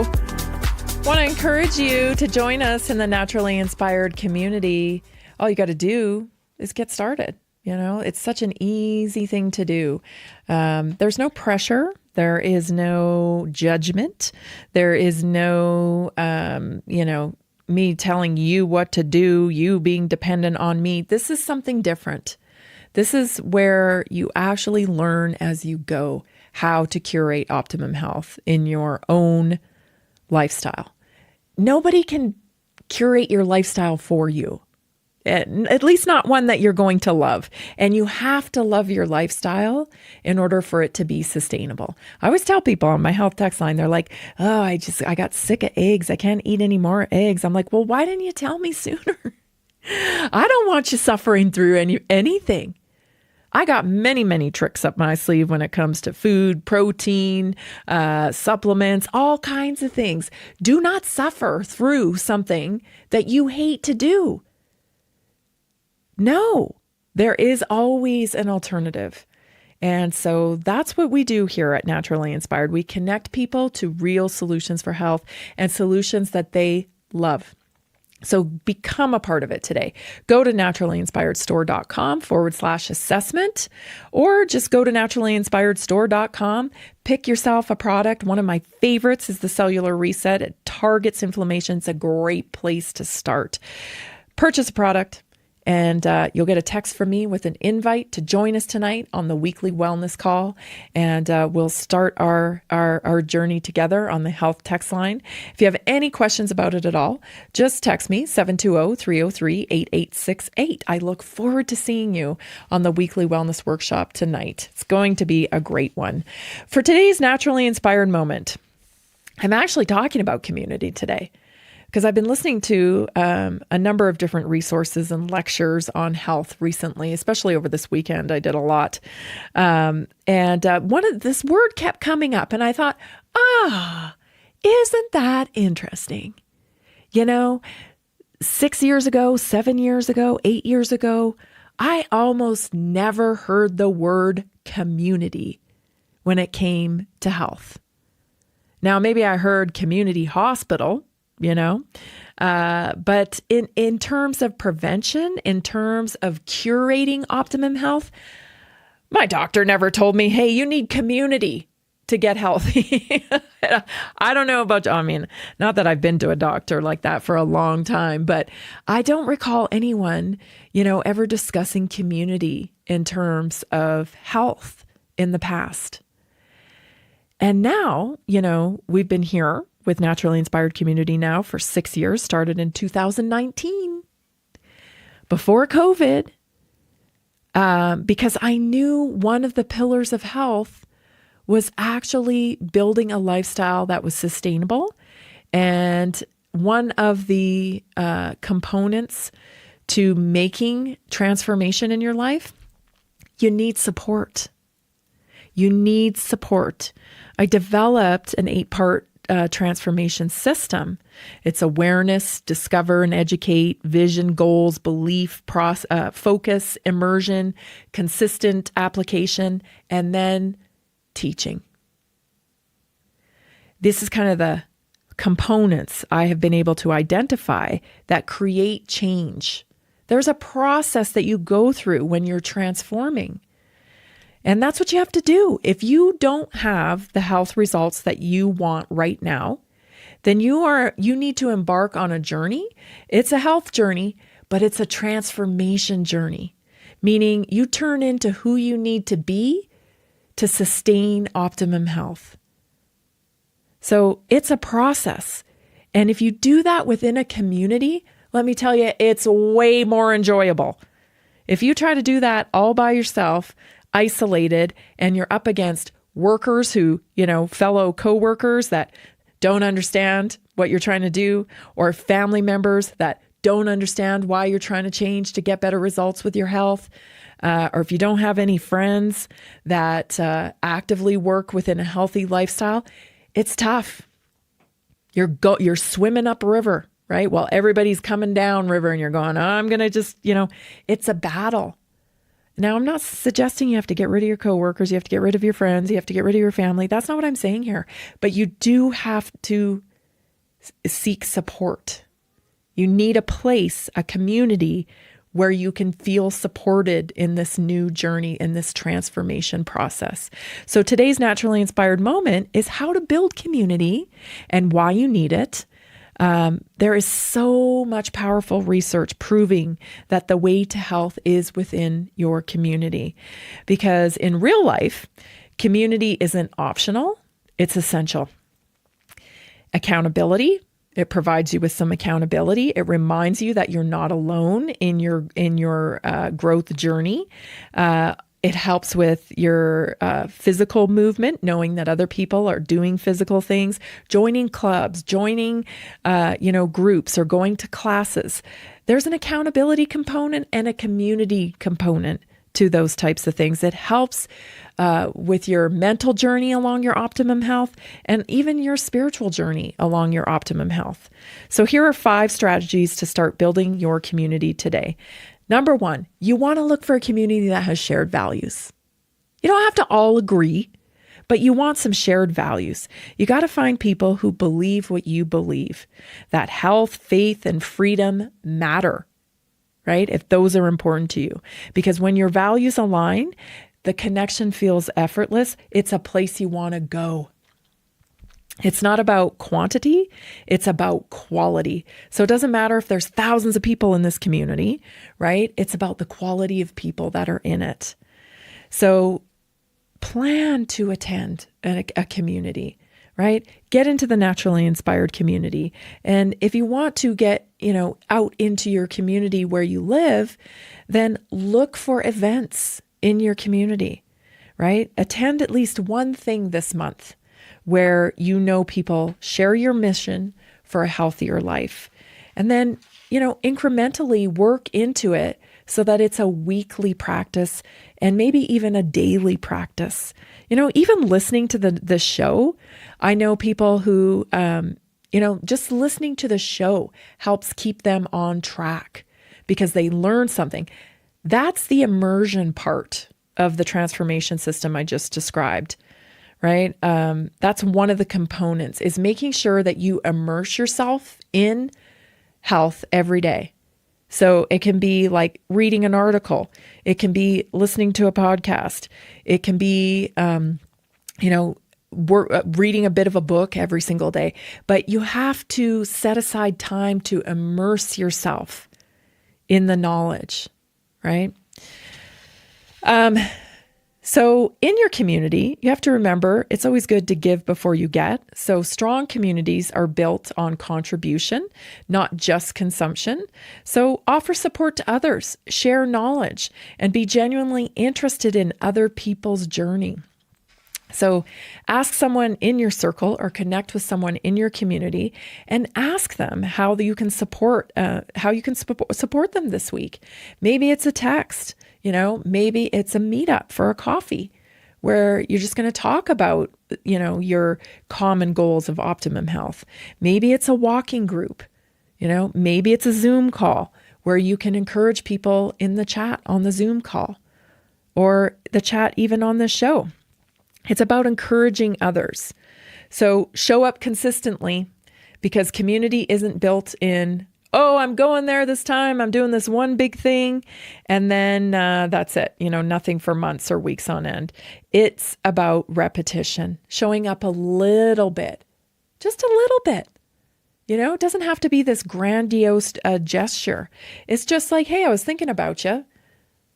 Want to encourage you to join us in the Naturally Inspired community. All you got to do is get started. You know, it's such an easy thing to do. There's no pressure. There is no judgment. There is no, me telling you what to do, you being dependent on me. This is something different. This is where you actually learn as you go how to curate optimum health in your own lifestyle. Nobody can curate your lifestyle for you, at least not one that you're going to love. And you have to love your lifestyle in order for it to be sustainable. I always tell people on my health text line, they're like, oh, I got sick of eggs. I can't eat any more eggs. I'm like, well, why didn't you tell me sooner? I don't want you suffering through anything. I got many, many tricks up my sleeve when it comes to food, protein, supplements, all kinds of things. Do not suffer through something that you hate to do. No, there is always an alternative. And so that's what we do here at Naturally Inspired. We connect people to real solutions for health and solutions that they love. So become a part of it today. Go to naturallyinspiredstore.com/assessment, or just go to naturallyinspiredstore.com. Pick yourself a product. One of my favorites is the Cellular Reset. It targets inflammation. It's a great place to start. Purchase a product, and you'll get a text from me with an invite to join us tonight on the weekly wellness call. And we'll start our journey together on the health text line. If you have any questions about it at all, just text me 720-303-8868. I look forward to seeing you on the weekly wellness workshop tonight. It's going to be a great one. For today's Naturally Inspired moment, I'm actually talking about community today, because I've been listening to a number of different resources and lectures on health recently, especially over this weekend. I did a lot. And this word kept coming up, and I thought, isn't that interesting? 6 years ago, 7 years ago, 8 years ago, I almost never heard the word community when it came to health. Now, maybe I heard community hospital, but in terms of prevention, in terms of curating optimum health, my doctor never told me, hey, you need community to get healthy. I don't know about, not that I've been to a doctor like that for a long time, but I don't recall anyone, ever discussing community in terms of health in the past. And now, we've been here with Naturally Inspired Community now for 6 years, started in 2019, before COVID, because I knew one of the pillars of health was actually building a lifestyle that was sustainable. And one of the components to making transformation in your life, you need support. You need support. I developed an 8-part transformation system. It's awareness, discover and educate, vision, goals, belief, focus, immersion, consistent application, and then teaching. This is kind of the components I have been able to identify that create change. There's a process that you go through when you're transforming. And that's what you have to do. If you don't have the health results that you want right now, then you need to embark on a journey. It's a health journey, but it's a transformation journey, meaning you turn into who you need to be to sustain optimum health. So it's a process. And if you do that within a community, let me tell you, it's way more enjoyable. If you try to do that all by yourself, isolated, and you're up against workers who, fellow coworkers that don't understand what you're trying to do, or family members that don't understand why you're trying to change to get better results with your health, or if you don't have any friends that actively work within a healthy lifestyle, it's tough. You're swimming up river, right? While everybody's coming down river and you're going, I'm going to just, it's a battle. Now, I'm not suggesting you have to get rid of your coworkers, you have to get rid of your friends, you have to get rid of your family. That's not what I'm saying here. But you do have to seek support. You need a place, a community where you can feel supported in this new journey, in this transformation process. So today's Naturally Inspired Moment is how to build community and why you need it. There is so much powerful research proving that the way to health is within your community. Because in real life, community isn't optional, it's essential. Accountability. It provides you with some accountability. It reminds you that you're not alone in your growth journey. It helps with your physical movement, knowing that other people are doing physical things, joining clubs, joining groups, or going to classes. There's an accountability component and a community component to those types of things. It helps with your mental journey along your optimum health and even your spiritual journey along your optimum health. So here are 5 strategies to start building your community today. Number 1, you want to look for a community that has shared values. You don't have to all agree, but you want some shared values. You got to find people who believe what you believe, that health, faith, and freedom matter, right? If those are important to you. Because when your values align, the connection feels effortless. It's a place you want to go. It's not about quantity, it's about quality. So it doesn't matter if there's thousands of people in this community, right? It's about the quality of people that are in it. So plan to attend a community, right? Get into the Naturally Inspired community. And if you want to get, out into your community where you live, then look for events in your community, right? Attend at least one thing this month where people share your mission for a healthier life. And then, incrementally work into it so that it's a weekly practice and maybe even a daily practice. Even listening to the show, I know people who, just listening to the show helps keep them on track because they learn something. That's the immersion part of the transformation system I just described. Right? That's one of the components, is making sure that you immerse yourself in health every day. So it can be like reading an article. It can be listening to a podcast. It can be, reading a bit of a book every single day. But you have to set aside time to immerse yourself in the knowledge, right? So in your community, you have to remember it's always good to give before you get. So strong communities are built on contribution, not just consumption. So offer support to others, share knowledge, and be genuinely interested in other people's journey. So ask someone in your circle or connect with someone in your community and ask them how you can support them this week. Maybe it's a text. Maybe it's a meetup for a coffee where you're just going to talk about, your common goals of optimum health. Maybe it's a walking group, maybe it's a Zoom call where you can encourage people in the chat on the Zoom call or the chat even on the show. It's about encouraging others. So show up consistently because community isn't built in, I'm going there this time. I'm doing this one big thing. And then that's it. Nothing for months or weeks on end. It's about repetition, showing up a little bit, just a little bit. It doesn't have to be this grandiose gesture. It's just like, hey, I was thinking about you.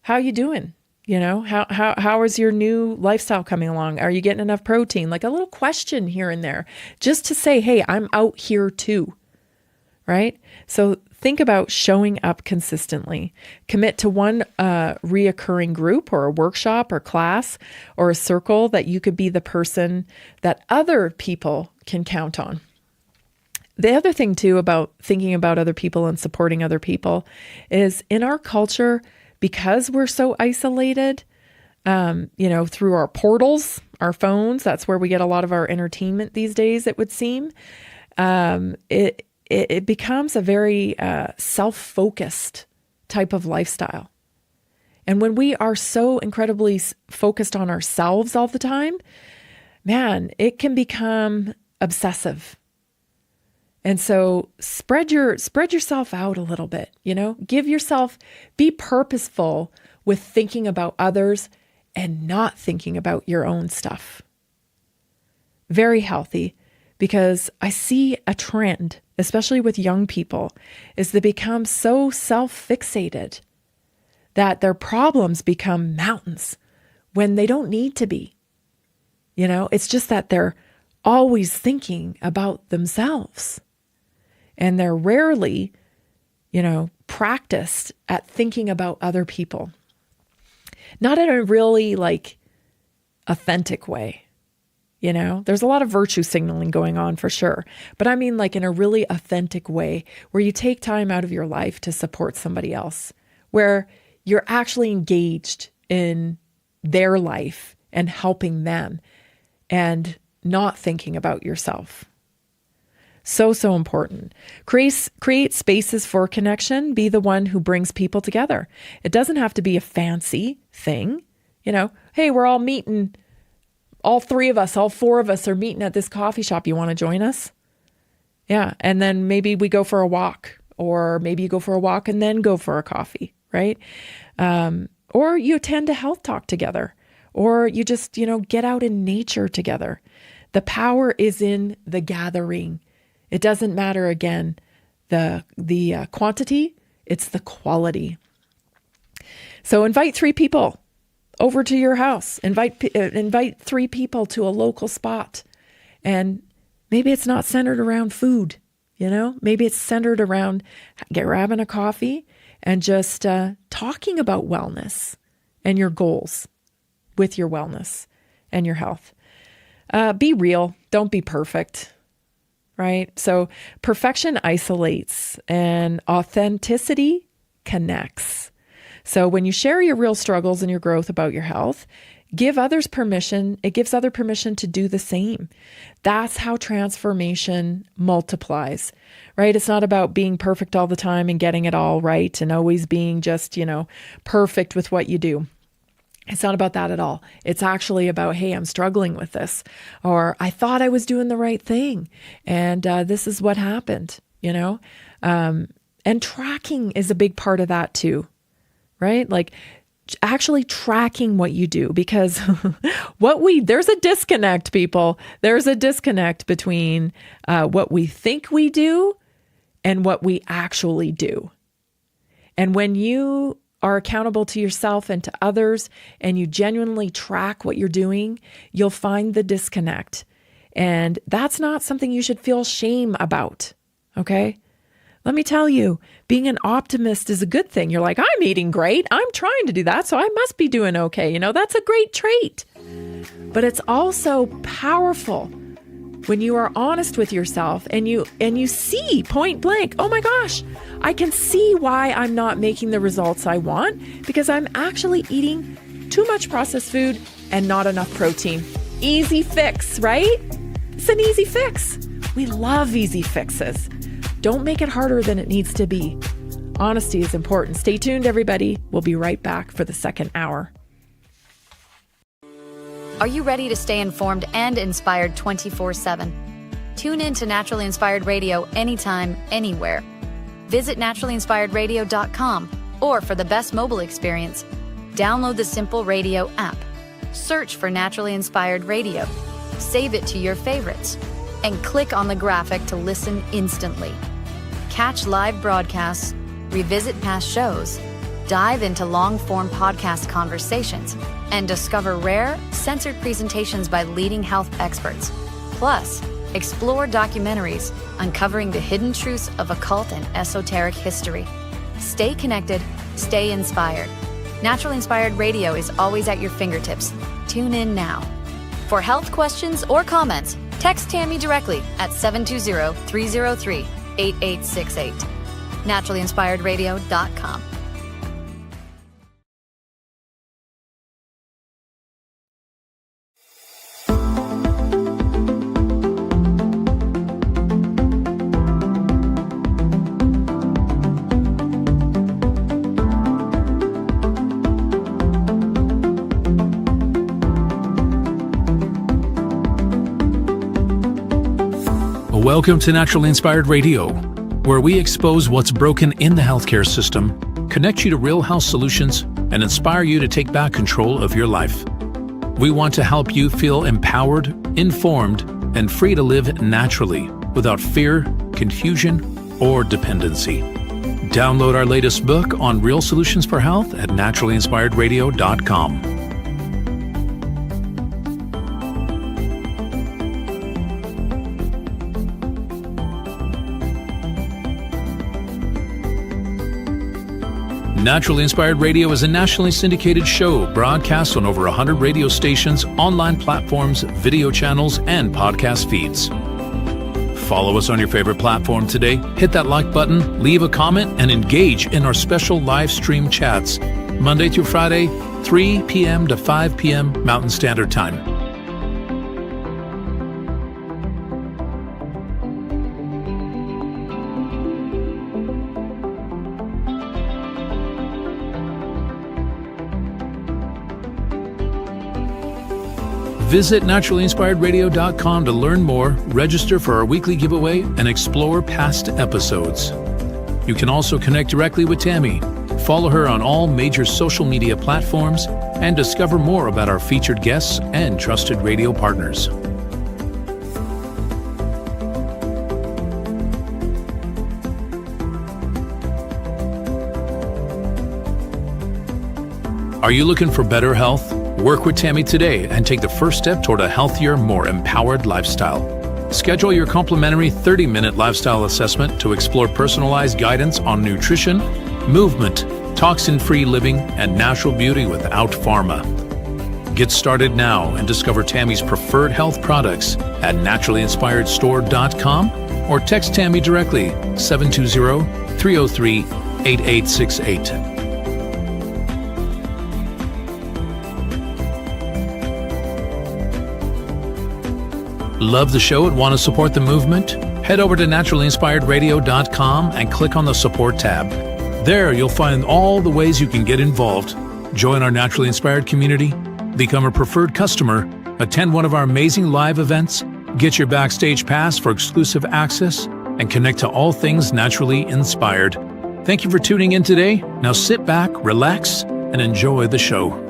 How you doing? How is your new lifestyle coming along? Are you getting enough protein? Like a little question here and there, just to say, hey, I'm out here too. Right? So think about showing up consistently. Commit to one reoccurring group or a workshop or class or a circle that you could be the person that other people can count on. The other thing too about thinking about other people and supporting other people is in our culture, because we're so isolated, through our portals, our phones, that's where we get a lot of our entertainment these days, it would seem. It becomes a very self-focused type of lifestyle. And when we are so incredibly focused on ourselves all the time, man, it can become obsessive. And so spread yourself out a little bit, be purposeful with thinking about others and not thinking about your own stuff. Very healthy, because I see a trend, especially with young people, is they become so self-fixated that their problems become mountains when they don't need to be. It's just that they're always thinking about themselves. And they're rarely, practiced at thinking about other people. Not in a really authentic way. There's a lot of virtue signaling going on for sure. But I mean in a really authentic way where you take time out of your life to support somebody else, where you're actually engaged in their life and helping them and not thinking about yourself. So important. Create spaces for connection. Be the one who brings people together. It doesn't have to be a fancy thing. Hey, we're all meeting. All four of us are meeting at this coffee shop. You want to join us? Yeah. And then maybe we go for a walk, or maybe you go for a walk and then go for a coffee, right? Or you attend a health talk together, or you just, get out in nature together. The power is in the gathering. It doesn't matter, again, the quantity, it's the quality. So invite 3 people over to your house. Invite 3 people to a local spot. And maybe it's not centered around food, Maybe it's centered around grabbing a coffee and just talking about wellness and your goals with your wellness and your health. Be real. Don't be perfect. Right? So perfection isolates and authenticity connects. So when you share your real struggles and your growth about your health, give others permission. It gives other permission to do the same. That's how transformation multiplies, right? It's not about being perfect all the time and getting it all right and always being just, perfect with what you do. It's not about that at all. It's actually about, hey, I'm struggling with this, or I thought I was doing the right thing, and this is what happened, And tracking is a big part of that too, right? Actually tracking what you do, because there's a disconnect, people. There's a disconnect between what we think we do and what we actually do. And when you are accountable to yourself and to others, and you genuinely track what you're doing, you'll find the disconnect. And that's not something you should feel shame about, okay? Let me tell you, being an optimist is a good thing. You're like, I'm eating great. I'm trying to do that, so I must be doing okay. That's a great trait. But it's also powerful when you are honest with yourself and you see point blank, oh my gosh, I can see why I'm not making the results I want, because I'm actually eating too much processed food and not enough protein. Easy fix, right? It's an easy fix. We love easy fixes. Don't make it harder than it needs to be. Honesty is important. Stay tuned, everybody. We'll be right back for the second hour. Are you ready to stay informed and inspired 24/7? Tune in to Naturally Inspired Radio anytime, anywhere. Visit naturallyinspiredradio.com, or for the best mobile experience, download the Simple Radio app. Search for Naturally Inspired Radio, save it to your favorites, and click on the graphic to listen instantly. Catch live broadcasts, revisit past shows, dive into long-form podcast conversations, and discover rare, censored presentations by leading health experts. Plus, explore documentaries uncovering the hidden truths of occult and esoteric history. Stay connected, stay inspired. Naturally Inspired Radio is always at your fingertips. Tune in now. For health questions or comments, text Tammy directly at 720-303-8868. naturallyinspiredradio.com. Welcome to Naturally Inspired Radio, where we expose what's broken in the healthcare system, connect you to real health solutions, and inspire you to take back control of your life. We want to help you feel empowered, informed, and free to live naturally without fear, confusion, or dependency. Download our latest book on real solutions for health at naturallyinspiredradio.com. Naturally Inspired Radio is a nationally syndicated show broadcast on over 100 radio stations, online platforms, video channels, and podcast feeds. Follow us on your favorite platform today, hit that like button, leave a comment, and engage in our special live stream chats, Monday through Friday, 3 p.m. to 5 p.m. Mountain Standard Time. Visit naturallyinspiredradio.com to learn more, register for our weekly giveaway, and explore past episodes. You can also connect directly with Tammy, follow her on all major social media platforms, and discover more about our featured guests and trusted radio partners. Are you looking for better health? Work with Tammy today and take the first step toward a healthier, more empowered lifestyle. Schedule your complimentary 30-minute lifestyle assessment to explore personalized guidance on nutrition, movement, toxin-free living, and natural beauty without pharma. Get started now and discover Tammy's preferred health products at naturallyinspiredstore.com or text Tammy directly 720-303-8868. Love the show and want to support the movement? Head over to naturallyinspiredradio.com and click on the support tab. There you'll find all the ways you can get involved. Join our Naturally Inspired community, become a preferred customer, attend one of our amazing live events, get your backstage pass for exclusive access, and connect to all things naturally inspired. Thank you for tuning in today. Now sit back, relax, and enjoy the show.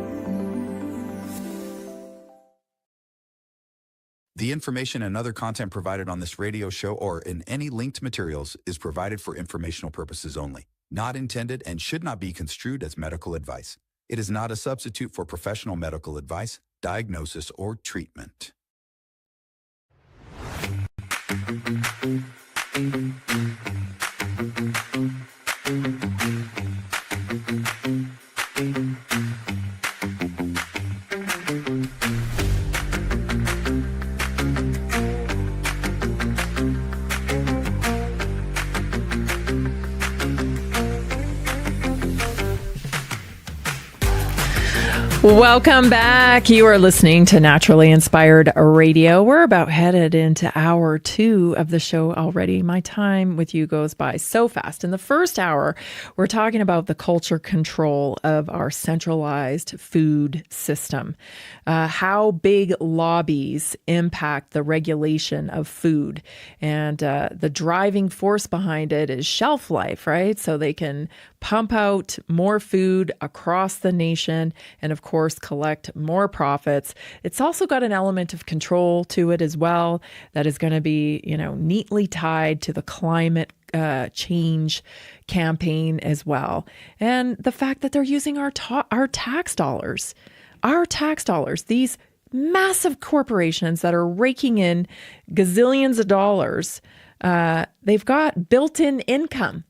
The information and other content provided on this radio show or in any linked materials is provided for informational purposes only, not intended and should not be construed as medical advice. It is not a substitute for professional medical advice, diagnosis, or treatment. Welcome back. You are listening to Naturally Inspired Radio. We're about headed into hour 2 of the show already. My time with you goes by so fast. In the first hour, we're talking about the culture control of our centralized food system, how big lobbies impact the regulation of food. And the driving force behind it is shelf life, right? So they can pump out more food across the nation and, of course, collect more profits. It's also got an element of control to it as well that is going to be, neatly tied to the climate change campaign as well. And the fact that they're using our tax dollars, these massive corporations that are raking in gazillions of dollars, they've got built-in income,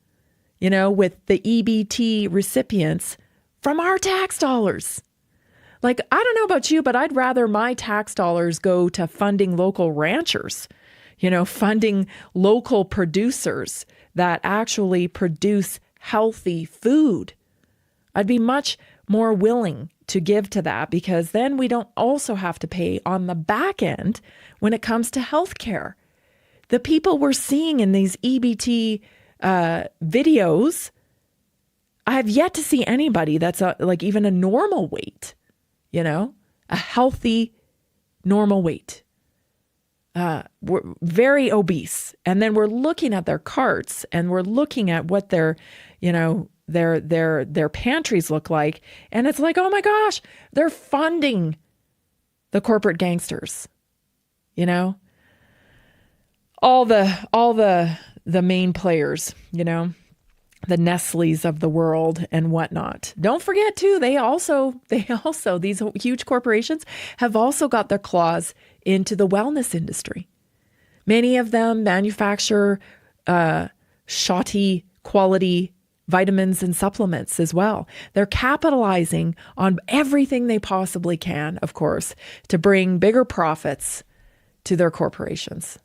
with the EBT recipients from our tax dollars. Like, I don't know about you, but I'd rather my tax dollars go to funding local ranchers, funding local producers that actually produce healthy food. I'd be much more willing to give to that because then we don't also have to pay on the back end when it comes to healthcare. The people we're seeing in these EBT videos, I have yet to see anybody that's even a normal weight, a healthy, normal weight. we're very obese. And then we're looking at their carts and we're looking at what their pantries look like. And it's like, oh my gosh, they're funding the corporate gangsters, all the main players, the Nestle's of the world and whatnot. Don't forget too, they also, these huge corporations have also got their claws into the wellness industry. Many of them manufacture shoddy quality vitamins and supplements as well. They're capitalizing on everything they possibly can, of course, to bring bigger profits to their corporations.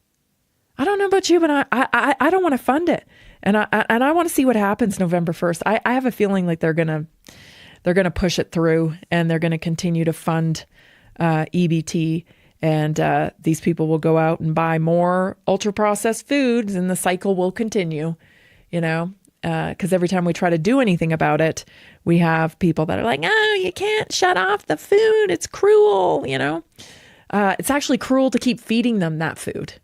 I don't know about you, but I don't want to fund it. And I want to see what happens November 1st. I have a feeling like they're gonna push it through, and they're gonna continue to fund EBT, and these people will go out and buy more ultra processed foods, and the cycle will continue. Because every time we try to do anything about it, we have people that are like, "Oh, you can't shut off the food. It's cruel." It's actually cruel to keep feeding them that food.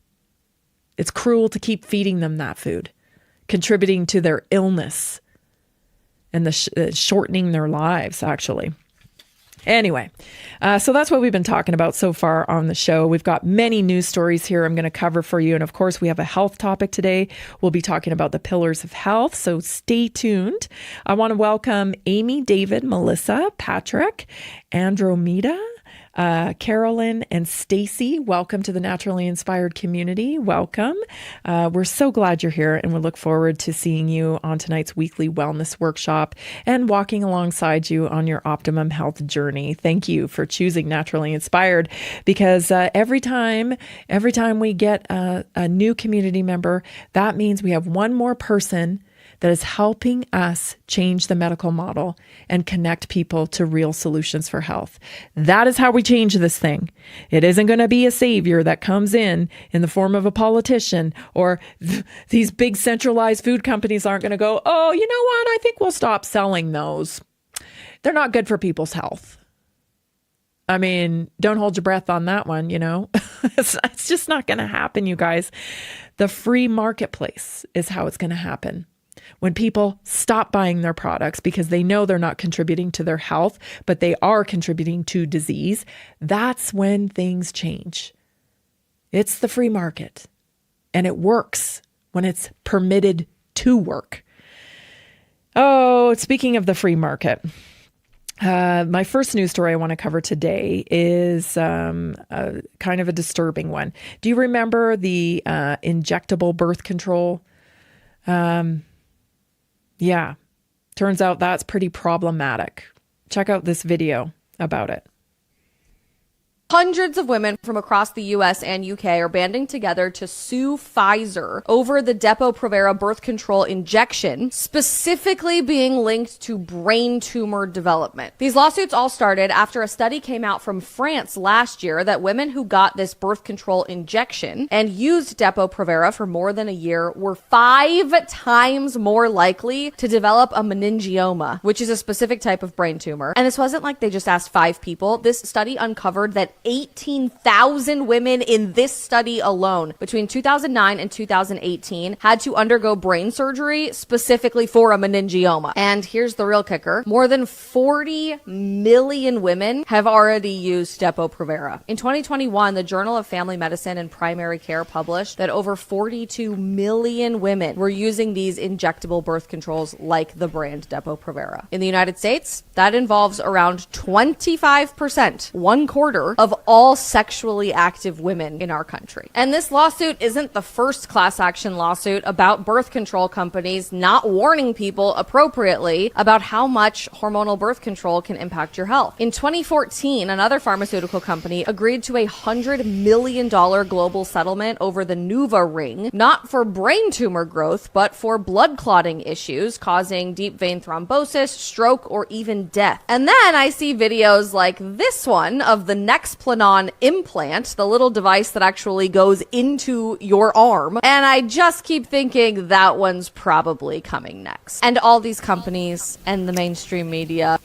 It's cruel to keep feeding them that food, contributing to their illness and the shortening their lives, actually. Anyway, so that's what we've been talking about so far on the show. We've got many news stories here I'm going to cover for you. And of course, we have a health topic today. We'll be talking about the pillars of health. So stay tuned. I want to welcome Amy, David, Melissa, Patrick, Andromeda, Carolyn, and Stacy. Welcome to the Naturally Inspired community. Welcome. We're so glad you're here, and we look forward to seeing you on tonight's weekly wellness workshop and walking alongside you on your optimum health journey. Thank you for choosing Naturally Inspired, because every time we get a new community member, that means we have one more person that is helping us change the medical model and connect people to real solutions for health. That is how we change this thing. It isn't going to be a savior that comes in the form of a politician, or these big centralized food companies aren't going to go, "Oh, you know what? I think we'll stop selling those. They're not good for people's health." I mean, don't hold your breath on that one, It's just not going to happen, you guys. The free marketplace is how it's going to happen. When people stop buying their products because they know they're not contributing to their health, but they are contributing to disease, that's when things change. It's the free market, and it works when it's permitted to work. Oh, speaking of the free market, my first news story I want to cover today is kind of a disturbing one. Do you remember the injectable birth control? Yeah, turns out that's pretty problematic. Check out this video about it. Hundreds of women from across the U.S. and U.K. are banding together to sue Pfizer over the Depo birth control injection, specifically being linked to brain tumor development. These lawsuits all started after a study came out from France last year that women who got this birth control injection and used Depo for more than a year were 5 times more likely to develop a meningioma, which is a specific type of brain tumor. And this wasn't like they just asked 5 people. This study uncovered that 18,000 women in this study alone between 2009 and 2018 had to undergo brain surgery specifically for a meningioma. And here's the real kicker. More than 40 million women have already used Depo-Provera. In 2021, the Journal of Family Medicine and Primary Care published that over 42 million women were using these injectable birth controls like the brand Depo-Provera. In the United States, that involves around 25%, 1/4 of all sexually active women in our country. And this lawsuit isn't the first class action lawsuit about birth control companies not warning people appropriately about how much hormonal birth control can impact your health. In 2014, another pharmaceutical company agreed to a $100 million global settlement over the Nuva ring, not for brain tumor growth, but for blood clotting issues causing deep vein thrombosis, stroke, or even death. And then I see videos like this one of the Nexplanon implant, the little device that actually goes into your arm. And I just keep thinking that one's probably coming next. And all these companies and the mainstream media.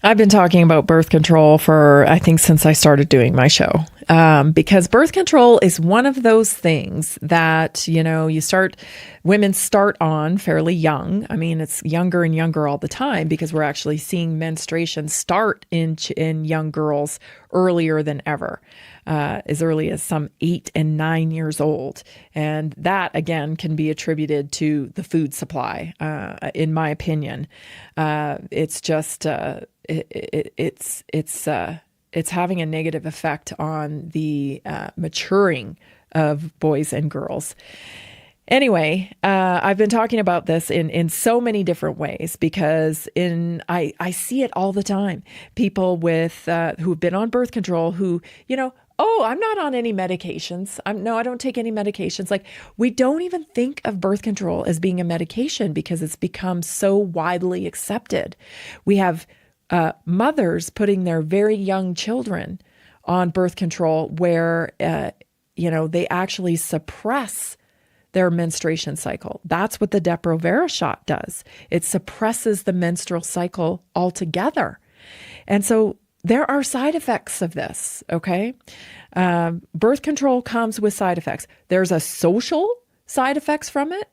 I've been talking about birth control for, I think, since I started doing my show. because birth control is one of those things that, women start on fairly young. I mean, it's younger and younger all the time because we're actually seeing menstruation start in young girls earlier than ever, as early as some 8 and 9 years old. And that, again, can be attributed to the food supply, in my opinion. It's just, it's having a negative effect on the maturing of boys and girls. Anyway, I've been talking about this in so many different ways because I see it all the time. People with who've been on birth control who, oh, I'm not on any medications. I don't take any medications. Like, we don't even think of birth control as being a medication because it's become so widely accepted. We have mothers putting their very young children on birth control where, they actually suppress their menstruation cycle. That's what the Depo shot does. It suppresses the menstrual cycle altogether. And so there are side effects of this, okay? Birth control comes with side effects. There's a social side effects from it.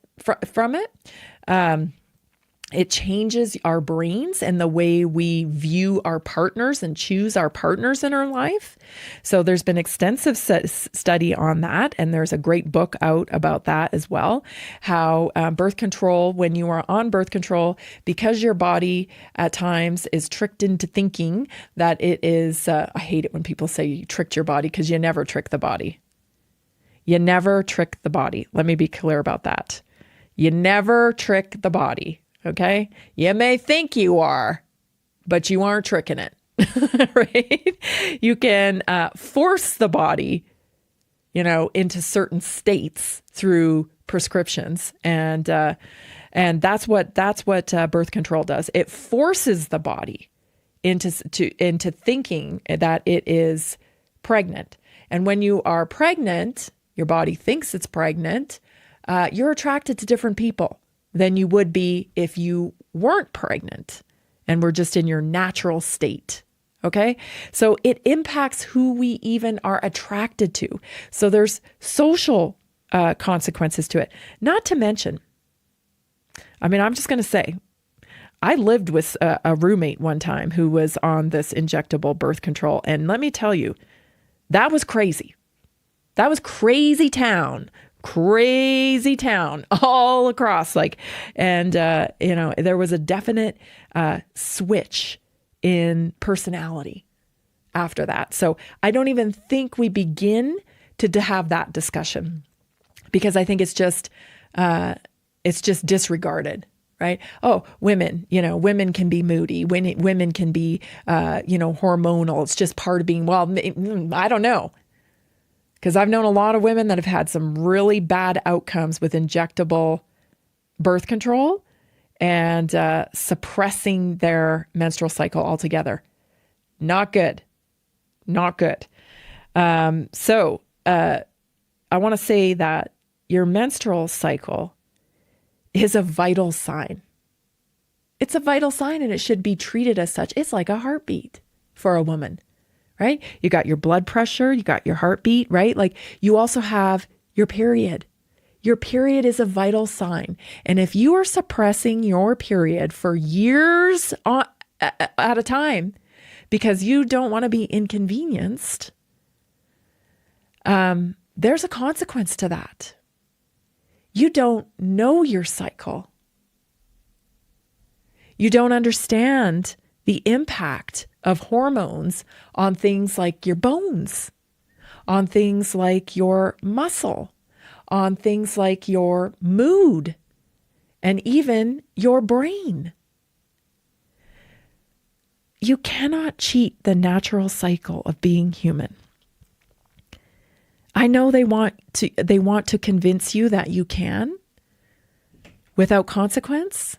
It changes our brains and the way we view our partners and choose our partners in our life. So there's been extensive study on that, and there's a great book out about that as well. How birth control, when you are on birth control, because your body at times is tricked into thinking that it is, I hate it when people say you tricked your body, because you never trick the body. You never trick the body. Let me be clear about that. You never trick the body. Okay. You may think you are, but you aren't tricking it, right? You can force the body, into certain states through prescriptions. And that's what birth control does. It forces the body into thinking that it is pregnant. And when you are pregnant, your body thinks it's pregnant. You're attracted to different people than you would be if you weren't pregnant and were just in your natural state. Okay. So it impacts who we even are attracted to. So there's social consequences to it. Not to mention, I'm just going to say, I lived with a roommate one time who was on this injectable birth control. And let me tell you, that was crazy. That was crazy town all across, there was a definite switch in personality after that. So I don't even think we begin to have that discussion because I think it's just disregarded, right? Oh, women can be moody. Women can be, hormonal. It's just part of being, I don't know. Because I've known a lot of women that have had some really bad outcomes with injectable birth control and suppressing their menstrual cycle altogether. Not good. Not good. So I want to say that your menstrual cycle is a vital sign. It's a vital sign and it should be treated as such. It's like a heartbeat for a woman. Right? You got your blood pressure, you got your heartbeat, right? Like you also have your period. Your period is a vital sign. And if you are suppressing your period for years at a time because you don't want to be inconvenienced, there's a consequence to that. You don't know your cycle. You don't understand the impact of hormones on things like your bones, on things like your muscle, on things like your mood, and even your brain. You cannot cheat the natural cycle of being human. I know they want to convince you that you can without consequence.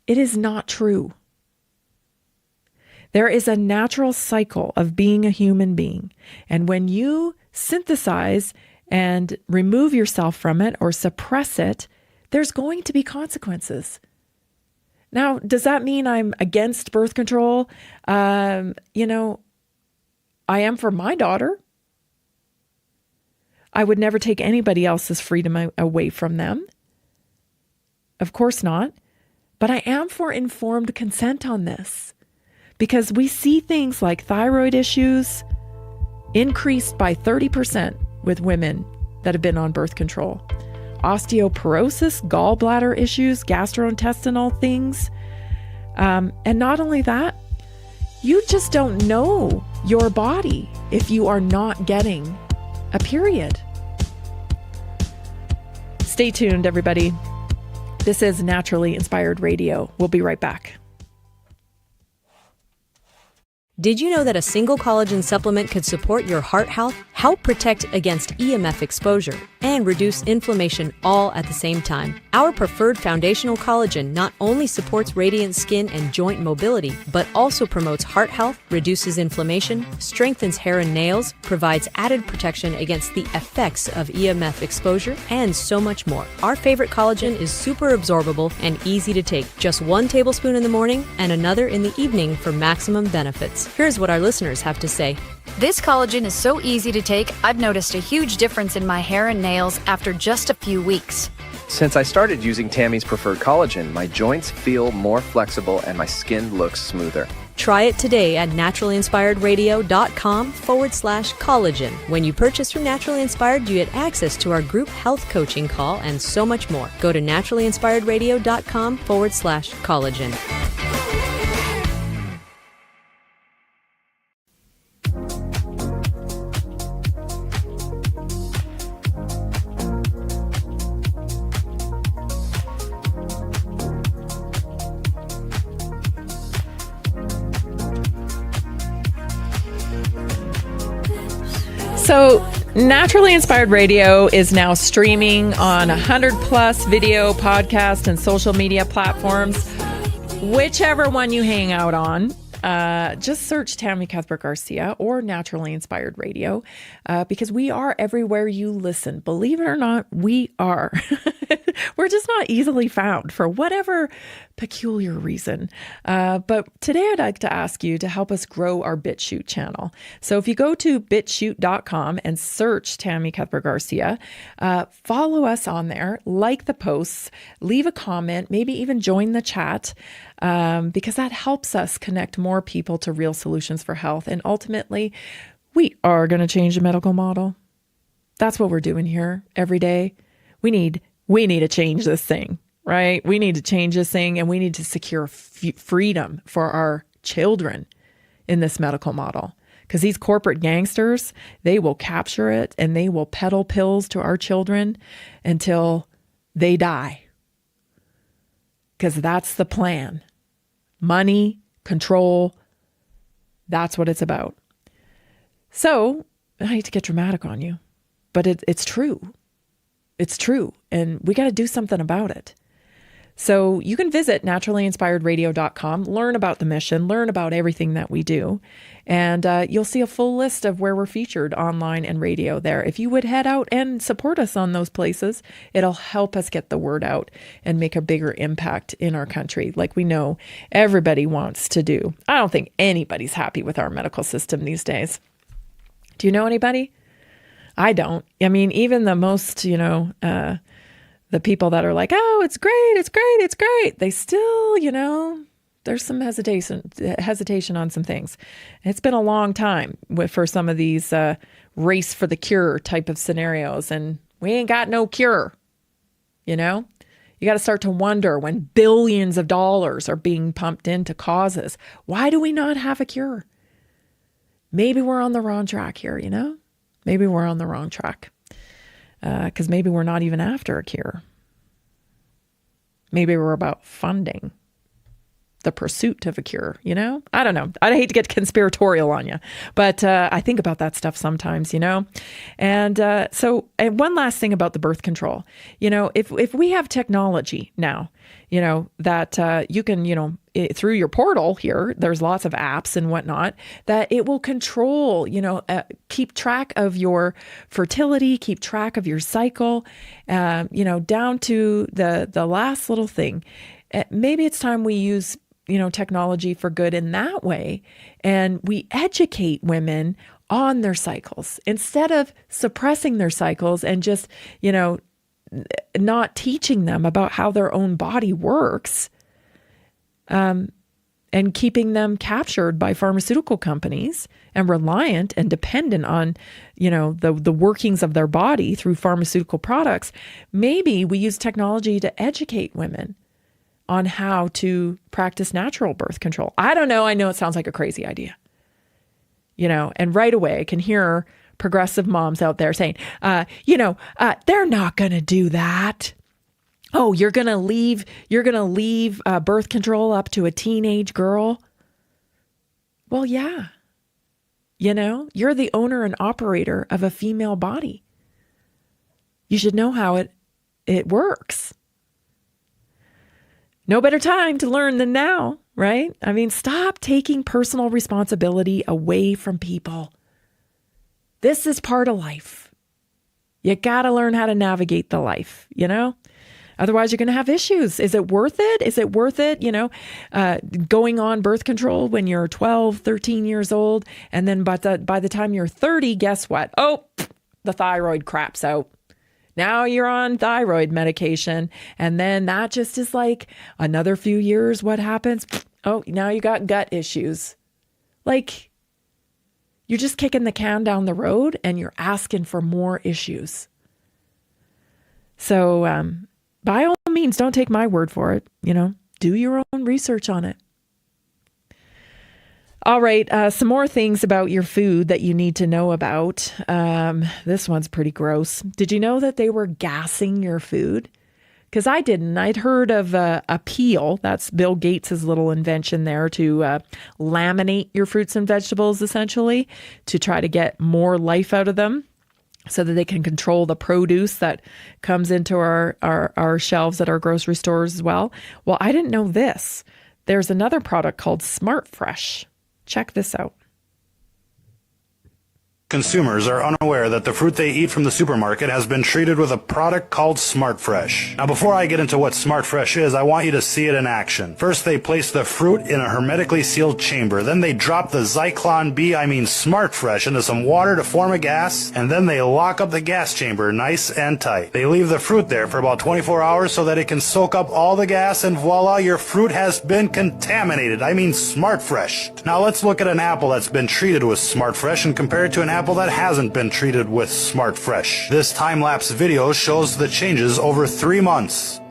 It is not true. There is a natural cycle of being a human being. And when you synthesize and remove yourself from it or suppress it, there's going to be consequences. Now, does that mean I'm against birth control? I am for my daughter. I would never take anybody else's freedom away from them. Of course not. But I am for informed consent on this, because we see things like thyroid issues increased by 30% with women that have been on birth control. Osteoporosis, gallbladder issues, gastrointestinal things. And not only that, you just don't know your body if you are not getting a period. Stay tuned, everybody. This is Naturally Inspired Radio. We'll be right back. Did you know that a single collagen supplement could support your heart health, help protect against EMF exposure, and reduce inflammation all at the same time? Our preferred foundational collagen not only supports radiant skin and joint mobility, but also promotes heart health, reduces inflammation, strengthens hair and nails, provides added protection against the effects of EMF exposure, and so much more. Our favorite collagen is super absorbable and easy to take. Just 1 tablespoon in the morning and another in the evening for maximum benefits. Here's what our listeners have to say. This collagen is so easy to take, I've noticed a huge difference in my hair and nails after just a few weeks. Since I started using Tammy's preferred collagen, my joints feel more flexible and my skin looks smoother. Try it today at naturalinspiredradio.com/collagen. When you purchase from Naturally Inspired, you get access to our group health coaching call and so much more. Go to naturalinspiredradio.com/collagen. So Naturally Inspired Radio is now streaming on 100 plus video, podcast, and social media platforms. Whichever one you hang out on, just search Tammy Cuthbert Garcia or Naturally Inspired Radio, because we are everywhere you listen. Believe it or not, we are. We're just not easily found for whatever peculiar reason. But today I'd like to ask you to help us grow our BitChute channel. So if you go to bitchute.com and search Tammy Cuthbert Garcia, follow us on there, like the posts, leave a comment, maybe even join the chat, because that helps us connect more people to real solutions for health. And ultimately, we are going to change the medical model. That's what we're doing here every day. We need to change this thing, right? We need to change this thing, and we need to secure freedom for our children in this medical model. Because these corporate gangsters, they will capture it and they will peddle pills to our children until they die. Because that's the plan. Money, control, that's what it's about. So, I hate to get dramatic on you, but it's true. It's true. And we got to do something about it. So you can visit naturalinspiredradio.com, learn about the mission, learn about everything that we do. And you'll see a full list of where we're featured online and radio there. If you would head out and support us on those places, it'll help us get the word out and make a bigger impact in our country, like we know everybody wants to do. I don't think anybody's happy with our medical system these days. Do you know anybody? I don't. I mean, even the most, the people that are like, oh, it's great, it's great, it's great. They still, there's some hesitation on some things. It's been a long time for some of these race for the cure type of scenarios, and we ain't got no cure. You got to start to wonder, when billions of dollars are being pumped into causes, why do we not have a cure? Maybe we're on the wrong track here, Maybe we're on the wrong track, because maybe we're not even after a cure. Maybe we're about funding the pursuit of a cure, I don't know. I hate to get conspiratorial on you, but I think about that stuff sometimes, And and one last thing about the birth control, if we have technology now, that you can, through your portal here, there's lots of apps and whatnot that it will control, keep track of your fertility, keep track of your cycle, down to the last little thing. Maybe it's time we use, technology for good in that way. And we educate women on their cycles instead of suppressing their cycles and just, not teaching them about how their own body works, and keeping them captured by pharmaceutical companies and reliant and dependent on, the workings of their body through pharmaceutical products. Maybe we use technology to educate women on how to practice natural birth control. I don't know. I know it sounds like a crazy idea, and right away I can hear progressive moms out there saying, they're not going to do that. Oh, you're going to leave birth control up to a teenage girl? Well, yeah. You're the owner and operator of a female body. You should know how it works. No better time to learn than now, right? I mean, stop taking personal responsibility away from people. This is part of life. You got to learn how to navigate the life, Otherwise, you're going to have issues. Is it worth it? Is it worth it, going on birth control when you're 12, 13 years old? And then by the time you're 30, guess what? Oh, the thyroid craps out. Now you're on thyroid medication. And then that just is like another few years. What happens? Oh, now you got gut issues. Like, you're just kicking the can down the road and you're asking for more issues. So, by all means, don't take my word for it. Do your own research on it. All right. Some more things about your food that you need to know about. This one's pretty gross. Did you know that they were gassing your food? Because I didn't. I'd heard of a peel. That's Bill Gates' little invention there to laminate your fruits and vegetables, essentially, to try to get more life out of them, so that they can control the produce that comes into our shelves at our grocery stores as well. Well, I didn't know this. There's another product called Smart Fresh. Check this out. Consumers are unaware that the fruit they eat from the supermarket has been treated with a product called Smart Fresh. Now, before I get into what Smart Fresh is, I want you to see it in action. First, they place the fruit in a hermetically sealed chamber. Then they drop the Zyklon B, Smart Fresh, into some water to form a gas, and then they lock up the gas chamber nice and tight. They leave the fruit there for about 24 hours so that it can soak up all the gas, and voila, your fruit has been contaminated. Smart Fresh. Now, let's look at an apple that's been treated with Smart Fresh and compare it to an apple that hasn't been treated with Smart Fresh. This time-lapse video shows the changes over 3 months.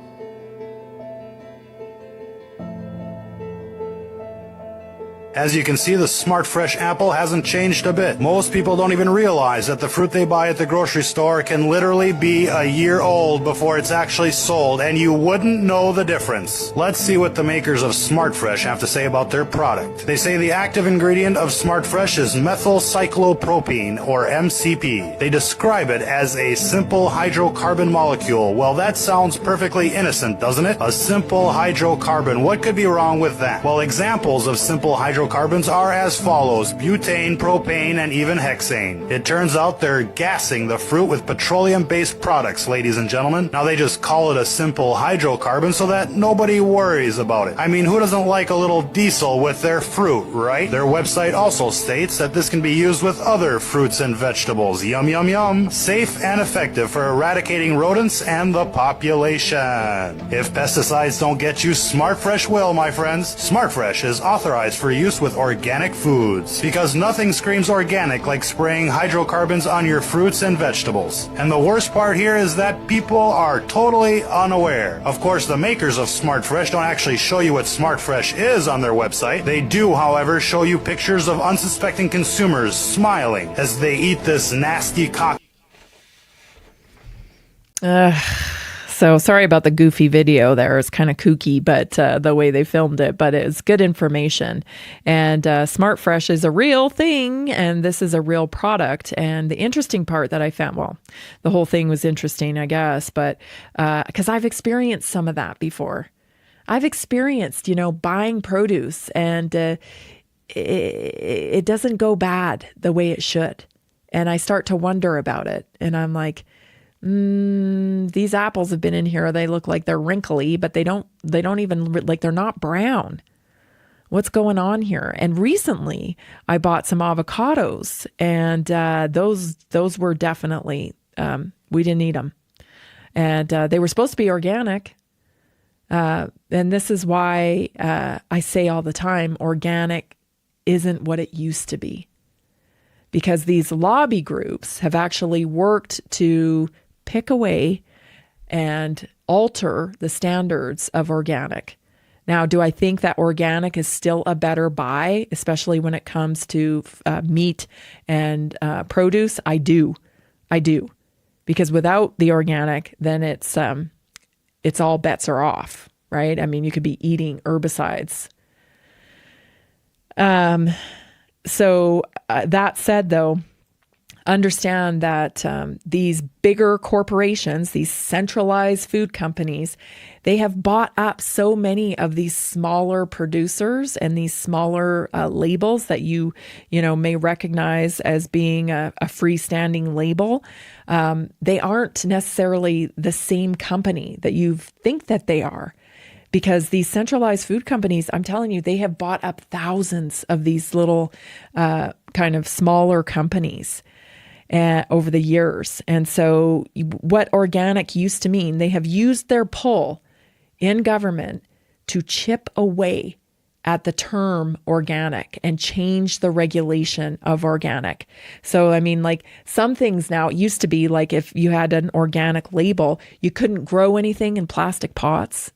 As you can see, the Smart Fresh apple hasn't changed a bit. Most people don't even realize that the fruit they buy at the grocery store can literally be a year old before it's actually sold, and you wouldn't know the difference. Let's see what the makers of Smart Fresh have to say about their product. They say the active ingredient of Smart Fresh is methylcyclopropene, or MCP. They describe it as a simple hydrocarbon molecule. Well, that sounds perfectly innocent, doesn't it? A simple hydrocarbon. What could be wrong with that? Well, examples of simple hydrocarbons are as follows: butane, propane, and even hexane. It turns out they're gassing the fruit with petroleum-based products, ladies and gentlemen. Now, they just call it a simple hydrocarbon so that nobody worries about it. Who doesn't like a little diesel with their fruit, right? Their website also states that this can be used with other fruits and vegetables. Yum, yum, yum. Safe and effective for eradicating rodents and the population. If pesticides don't get you, Smart Fresh will, my friends. Smart Fresh is authorized for use with organic foods, because nothing screams organic like spraying hydrocarbons on your fruits and vegetables. And the worst part here is that people are totally unaware. Of course, the makers of Smart Fresh don't actually show you what Smart Fresh is on their website. They do, however, show you pictures of unsuspecting consumers smiling as they eat this nasty So sorry about the goofy video there. It's kind of kooky, but the way they filmed it, but it's good information. And Smart Fresh is a real thing, and this is a real product. And the interesting part that I found, well, the whole thing was interesting, I guess, but because I've experienced some of that before. I've experienced, buying produce, and it doesn't go bad the way it should. And I start to wonder about it. And I'm like, these apples have been in here. They look like they're wrinkly, but they don't even, like, they're not brown. What's going on here? And recently I bought some avocados, and those were definitely, we didn't eat them. And they were supposed to be organic. And this is why I say all the time, organic isn't what it used to be. Because these lobby groups have actually worked to pick away and alter the standards of organic. Now, do I think that organic is still a better buy, especially when it comes to meat and produce? I do. Because without the organic, then it's all bets are off, right? I mean, you could be eating herbicides. So that said, though, understand that these bigger corporations, these centralized food companies, they have bought up so many of these smaller producers and these smaller labels that you may recognize as being a freestanding label. They aren't necessarily the same company that you think that they are. Because these centralized food companies, I'm telling you, they have bought up thousands of these little kind of smaller companies over the years. And so what organic used to mean, they have used their pull in government to chip away at the term organic and change the regulation of organic. So, I mean, like some things now, it used to be like if you had an organic label, you couldn't grow anything in plastic pots.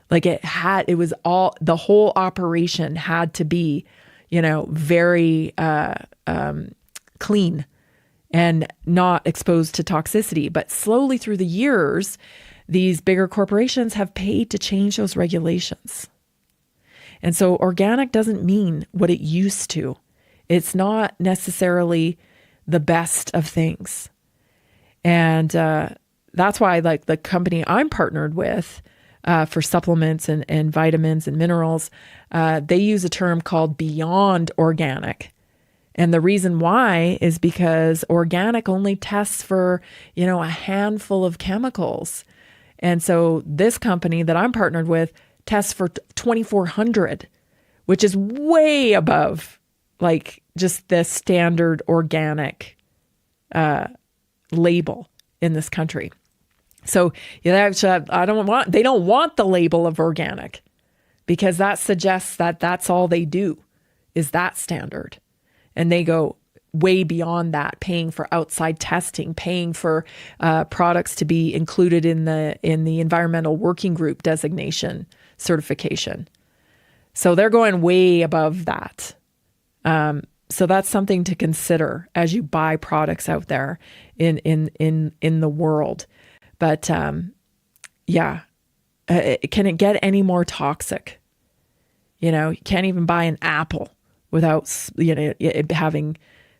Like the whole operation had to be, very clean and not exposed to toxicity. But slowly through the years, these bigger corporations have paid to change those regulations. And so organic doesn't mean what it used to. It's not necessarily the best of things. And that's why, like the company I'm partnered with, for supplements and vitamins and minerals, they use a term called beyond organic. And the reason why is because organic only tests for, a handful of chemicals. And so this company that I'm partnered with tests for 2,400, which is way above like just the standard organic label in this country. So they don't want the label of organic, because that suggests that that's all they do is that standard. And they go way beyond that, paying for outside testing, paying for products to be included in the environmental working group designation certification. So they're going way above that. So that's something to consider as you buy products out there in the world. But can it get any more toxic? You can't even buy an apple without it having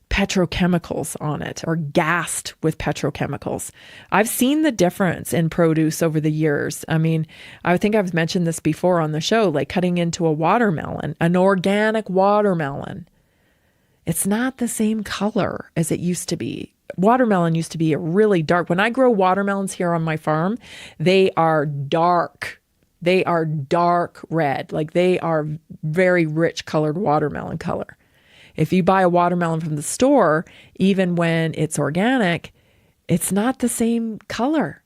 petrochemicals on it or gassed with petrochemicals. I've seen the difference in produce over the years. I mean, I think I've mentioned this before on the show, like cutting into a watermelon, an organic watermelon. It's not the same color as it used to be. Watermelon used to be a really dark. When I grow watermelons here on my farm, they are dark. They are dark red. Like they are very rich colored watermelon color. If you buy a watermelon from the store, even when it's organic, it's not the same color.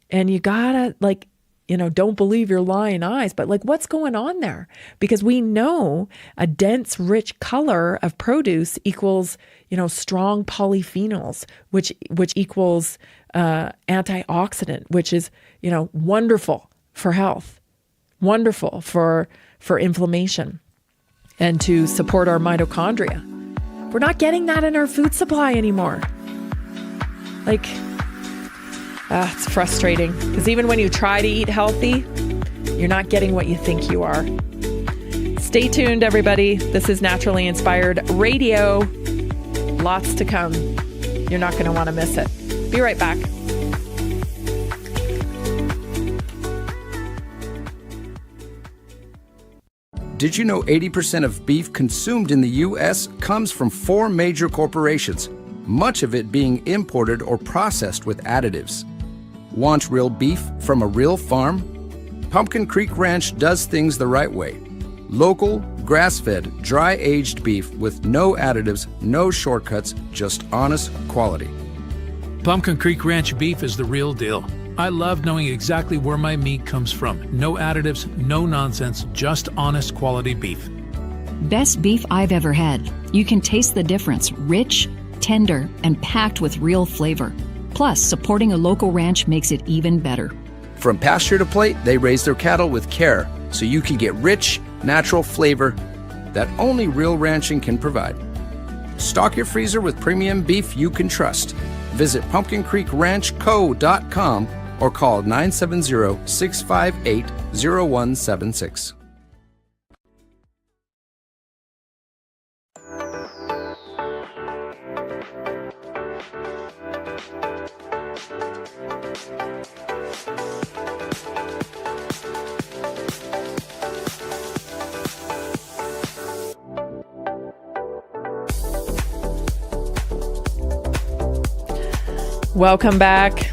And you gotta don't believe your lying eyes, but like what's going on there? Because we know a dense, rich color of produce equals, strong polyphenols, which equals antioxidant, which is, wonderful for health, wonderful for inflammation and to support our mitochondria. We're not getting that in our food supply anymore. It's frustrating because even when you try to eat healthy, you're not getting what you think you are. Stay tuned, everybody. This is Naturally Inspired Radio. Lots to come. You're not going to want to miss it. Be right back. Did you know 80% of beef consumed in the U.S. comes from 4 major corporations, much of it being imported or processed with additives? Want real beef from a real farm? Pumpkin Creek Ranch does things the right way. Local, grass-fed, dry-aged beef with no additives, no shortcuts, just honest quality. Pumpkin Creek Ranch beef is the real deal. I love knowing exactly where my meat comes from. No additives, no nonsense, just honest quality beef. Best beef I've ever had. You can taste the difference. Rich, tender, and packed with real flavor. Plus, supporting a local ranch makes it even better. From pasture to plate, they raise their cattle with care, so you can get rich, natural flavor that only real ranching can provide. Stock your freezer with premium beef you can trust. Visit pumpkincreekranchco.com or call 970-658-0176. Welcome back.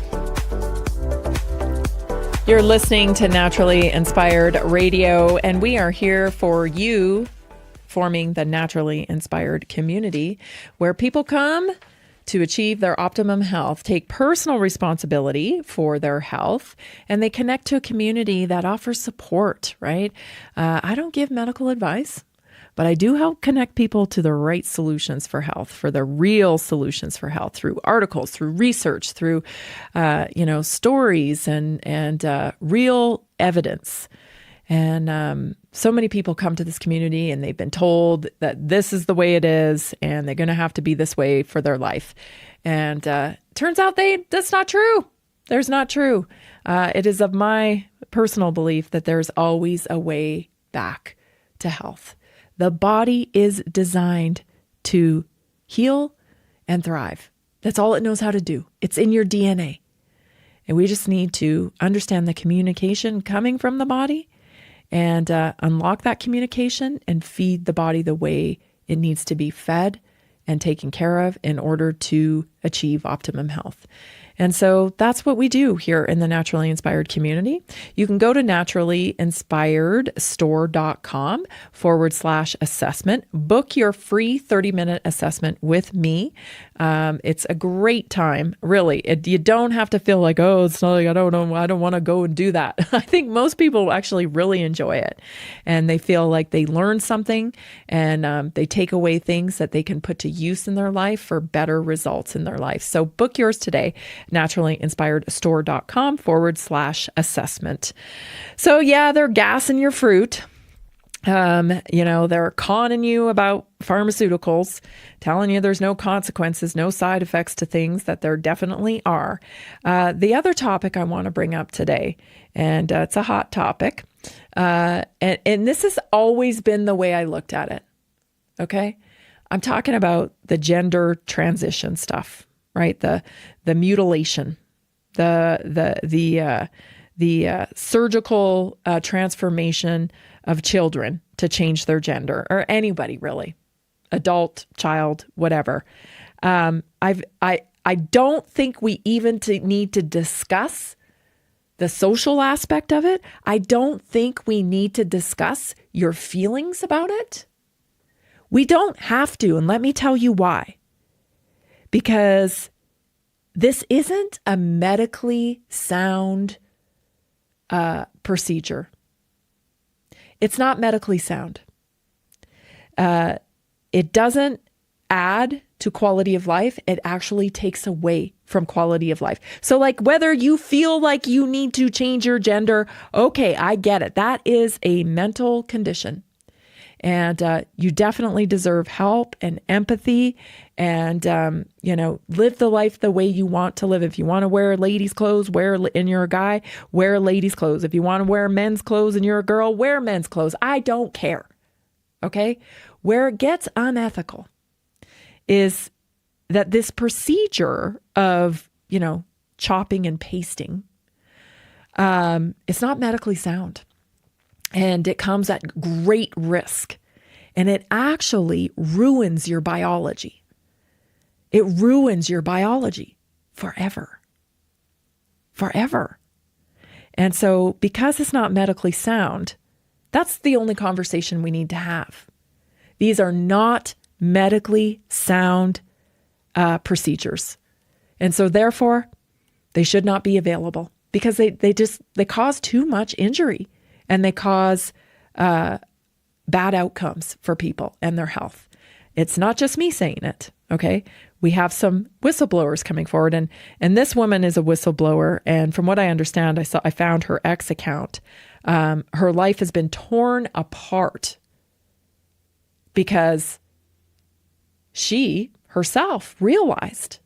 You're listening to Naturally Inspired Radio, and we are here for you, forming the Naturally Inspired community where people come to achieve their optimum health, take personal responsibility for their health, and they connect to a community that offers support, right? I don't give medical advice, but I do help connect people to the right solutions for health, for the real solutions for health, through articles, through research, through, stories and real evidence. And so many people come to this community and they've been told that this is the way it is and they're going to have to be this way for their life. And turns out that's not true. There's not true. It is of my personal belief that there's always a way back to health. The body is designed to heal and thrive. That's all it knows how to do. It's in your DNA. And we just need to understand the communication coming from the body and unlock that communication and feed the body the way it needs to be fed and taken care of in order to achieve optimum health. And so that's what we do here in the Naturally Inspired community. You can go to naturallyinspiredstore.com/assessment. Book your free 30-minute assessment with me. It's a great time, really. You don't have to feel like, oh, it's not like I don't want to go and do that. I think most people actually really enjoy it. And they feel like they learn something and they take away things that they can put to use in their life for better results in their life. So book yours today. naturallyinspiredstore.com/assessment. So yeah, they're gassing your fruit. They're conning you about pharmaceuticals, telling you there's no consequences, no side effects to things that there definitely are. The other topic I want to bring up today, and it's a hot topic, and this has always been the way I looked at it. Okay. I'm talking about the gender transition stuff. Right, the mutilation, the surgical transformation of children to change their gender, or anybody really, adult, child, whatever. I don't think we even need to discuss the social aspect of it. I don't think we need to discuss your feelings about it. We don't have to, and let me tell you why. Because this isn't a medically sound procedure. It's not medically sound. It doesn't add to quality of life. It actually takes away from quality of life. So like whether you feel like you need to change your gender, okay, I get it. That is a mental condition. And you definitely deserve help and empathy and, live the life the way you want to live. If you want to wear ladies' clothes, and you're a guy, wear ladies' clothes. If you want to wear men's clothes and you're a girl, wear men's clothes. I don't care. Okay? Where it gets unethical is that this procedure of, chopping and pasting, it's not medically sound. And it comes at great risk. And it actually ruins your biology. It ruins your biology forever. Forever. And so because it's not medically sound, That's the only conversation we need to have. These are not medically sound procedures. And so therefore, they should not be available because they cause too much injury and they cause bad outcomes for people and their health. It's not just me saying it, okay? We have some whistleblowers coming forward, and this woman is a whistleblower. And from what I understand, I found her X account. Her life has been torn apart because she herself realized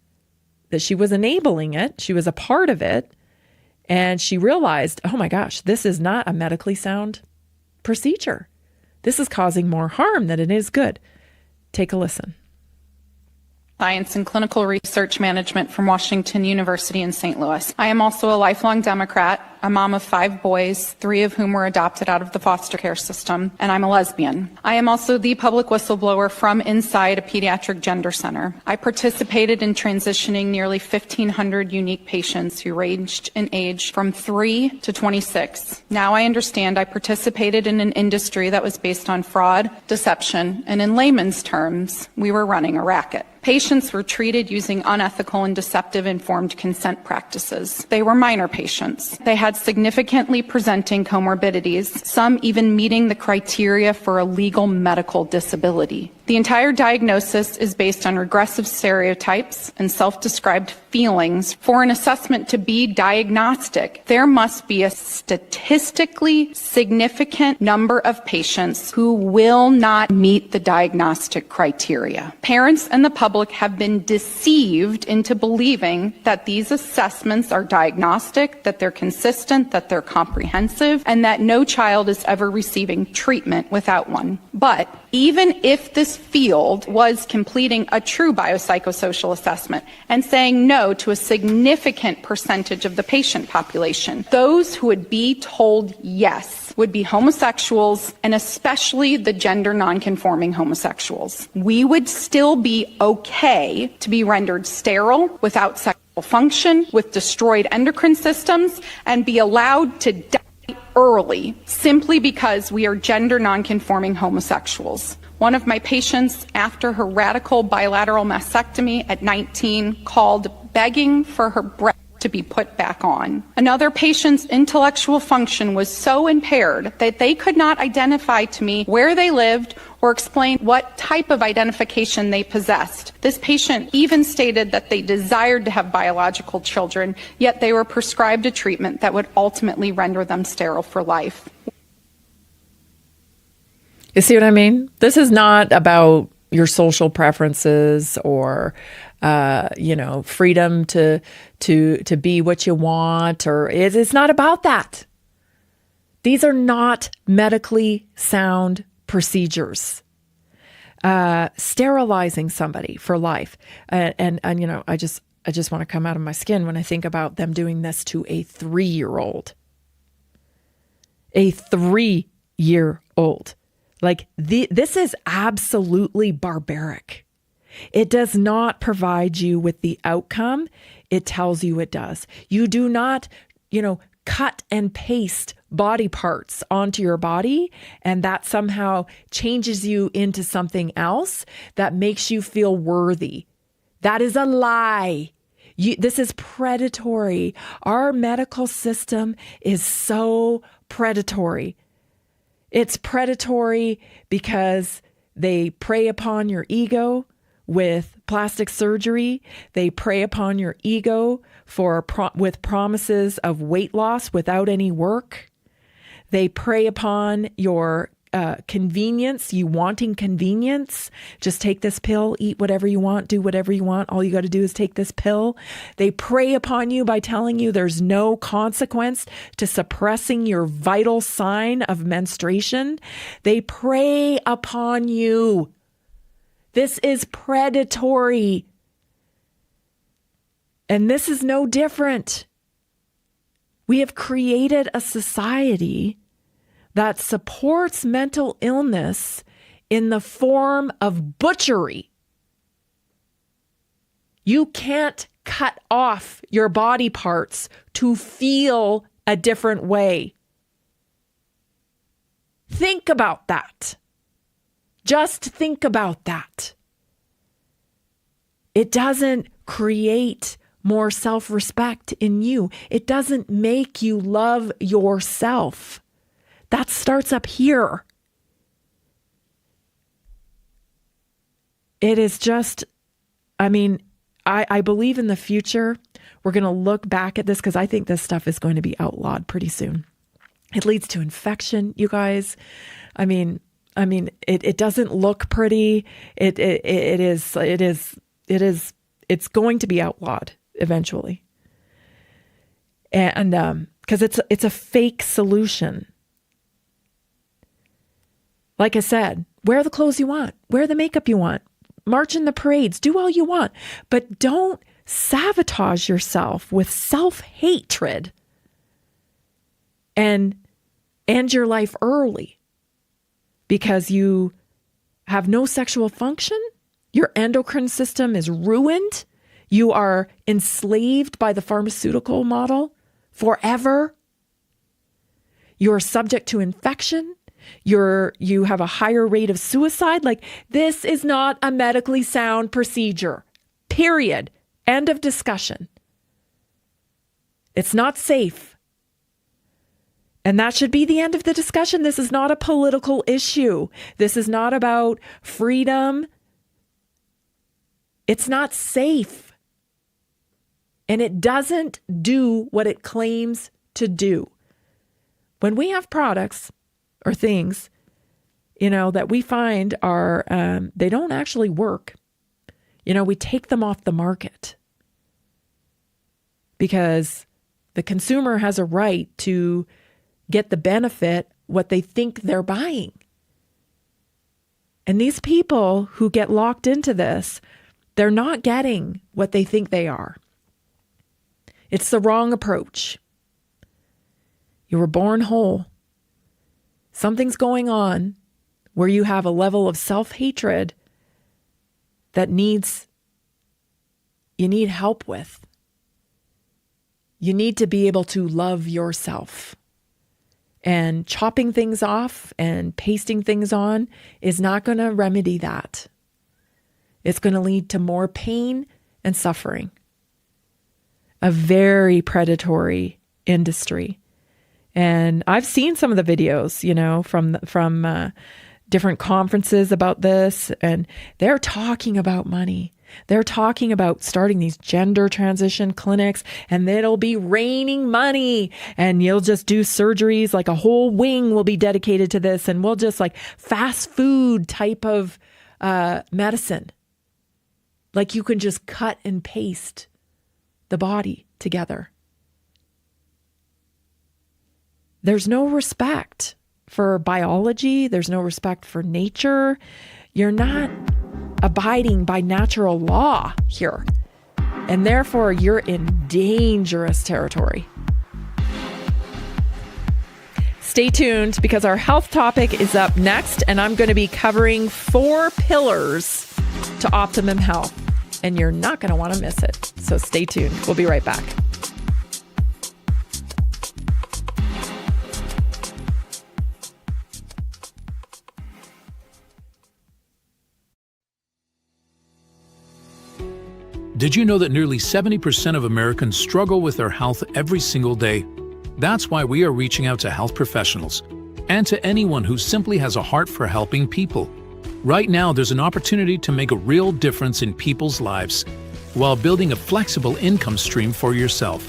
that she was enabling it. She was a part of it. And she realized, oh my gosh, this is not a medically sound procedure. This is causing more harm than it is good. Take a listen. Science and Clinical Research Management from Washington University in St. Louis. I am also a lifelong Democrat, a mom of 5 boys, 3 of whom were adopted out of the foster care system, and I'm a lesbian. I am also the public whistleblower from inside a pediatric gender center. I participated in transitioning nearly 1,500 unique patients who ranged in age from 3 to 26. Now I understand I participated in an industry that was based on fraud, deception, and in layman's terms, we were running a racket. Patients were treated using unethical and deceptive informed consent practices. They were minor patients. They had significantly presenting comorbidities, some even meeting the criteria for a legal medical disability. The entire diagnosis is based on regressive stereotypes and self-described feelings. For an assessment to be diagnostic, there must be a statistically significant number of patients who will not meet the diagnostic criteria. Parents and the public have been deceived into believing that these assessments are diagnostic, that they're consistent, that they're comprehensive, and that no child is ever receiving treatment without one. But even if this field was completing a true biopsychosocial assessment and saying no to a significant percentage of the patient population, those who would be told yes would be homosexuals, and especially the gender nonconforming homosexuals. We would still be okay to be rendered sterile, without sexual function, with destroyed endocrine systems, and be allowed to die early simply because we are gender nonconforming homosexuals. One of my patients, after her radical bilateral mastectomy at 19, called begging for her breast to be put back on. Another patient's intellectual function was so impaired that they could not identify to me where they lived or explain what type of identification they possessed. This patient even stated that they desired to have biological children, yet they were prescribed a treatment that would ultimately render them sterile for life. You see what I mean? This is not about your social preferences or freedom to be what you want, or it's not about that. These are not medically sound procedures. Sterilizing somebody for life, and I just want to come out of my skin when I think about them doing this to a 3-year-old. A 3-year-old. Like this is absolutely barbaric. It does not provide you with the outcome it tells you it does. You do not, cut and paste body parts onto your body, and that somehow changes you into something else that makes you feel worthy. That is a lie. This is predatory. Our medical system is so predatory. It's predatory because they prey upon your ego with plastic surgery. They prey upon your ego with promises of weight loss without any work. They prey upon your convenience, you wanting convenience. Just take this pill, eat whatever you want, do whatever you want. All you got to do is take this pill. They prey upon you by telling you there's no consequence to suppressing your vital sign of menstruation. They prey upon you. This is predatory. And this is no different. We have created a society that supports mental illness in the form of butchery. You can't cut off your body parts to feel a different way. think about that. Just think about that. It doesn't create more self-respect in you. It doesn't make you love yourself. That starts up here. It is just, I believe in the future, we're going to look back at this because I think this stuff is going to be outlawed pretty soon. It leads to infection, you guys. It doesn't look pretty. It's going to be outlawed eventually. And because it's a fake solution. Like I said, wear the clothes you want, wear the makeup you want, march in the parades, do all you want, but don't sabotage yourself with self-hatred and end your life early because you have no sexual function, your endocrine system is ruined, you are enslaved by the pharmaceutical model forever, you're subject to infection, you have a higher rate of suicide. Like, this is not a medically sound procedure. Period. End of discussion. It's not safe. And that should be the end of the discussion. This is not a political issue. This is not about freedom. It's not safe. And it doesn't do what it claims to do. When we have products or things, that we find are, they don't actually work. We take them off the market because the consumer has a right to get the benefit what they think they're buying. And these people who get locked into this, they're not getting what they think they are. It's the wrong approach. You were born whole. Something's going on where you have a level of self-hatred that you need help with. You need to be able to love yourself. And chopping things off and pasting things on is not going to remedy that. It's going to lead to more pain and suffering. A very predatory industry. And I've seen some of the videos, from different conferences about this, and they're talking about money. They're talking about starting these gender transition clinics, and it'll be raining money, and you'll just do surgeries, like a whole wing will be dedicated to this, and we'll just like fast food type of medicine. Like you can just cut and paste the body together. There's no respect for biology. There's no respect for nature. You're not abiding by natural law here. And therefore, you're in dangerous territory. Stay tuned because our health topic is up next, and I'm going to be covering 4 pillars to optimum health. And you're not going to want to miss it. So stay tuned. We'll be right back. Did you know that nearly 70% of Americans struggle with their health every single day? That's why we are reaching out to health professionals and to anyone who simply has a heart for helping people. Right now, there's an opportunity to make a real difference in people's lives while building a flexible income stream for yourself.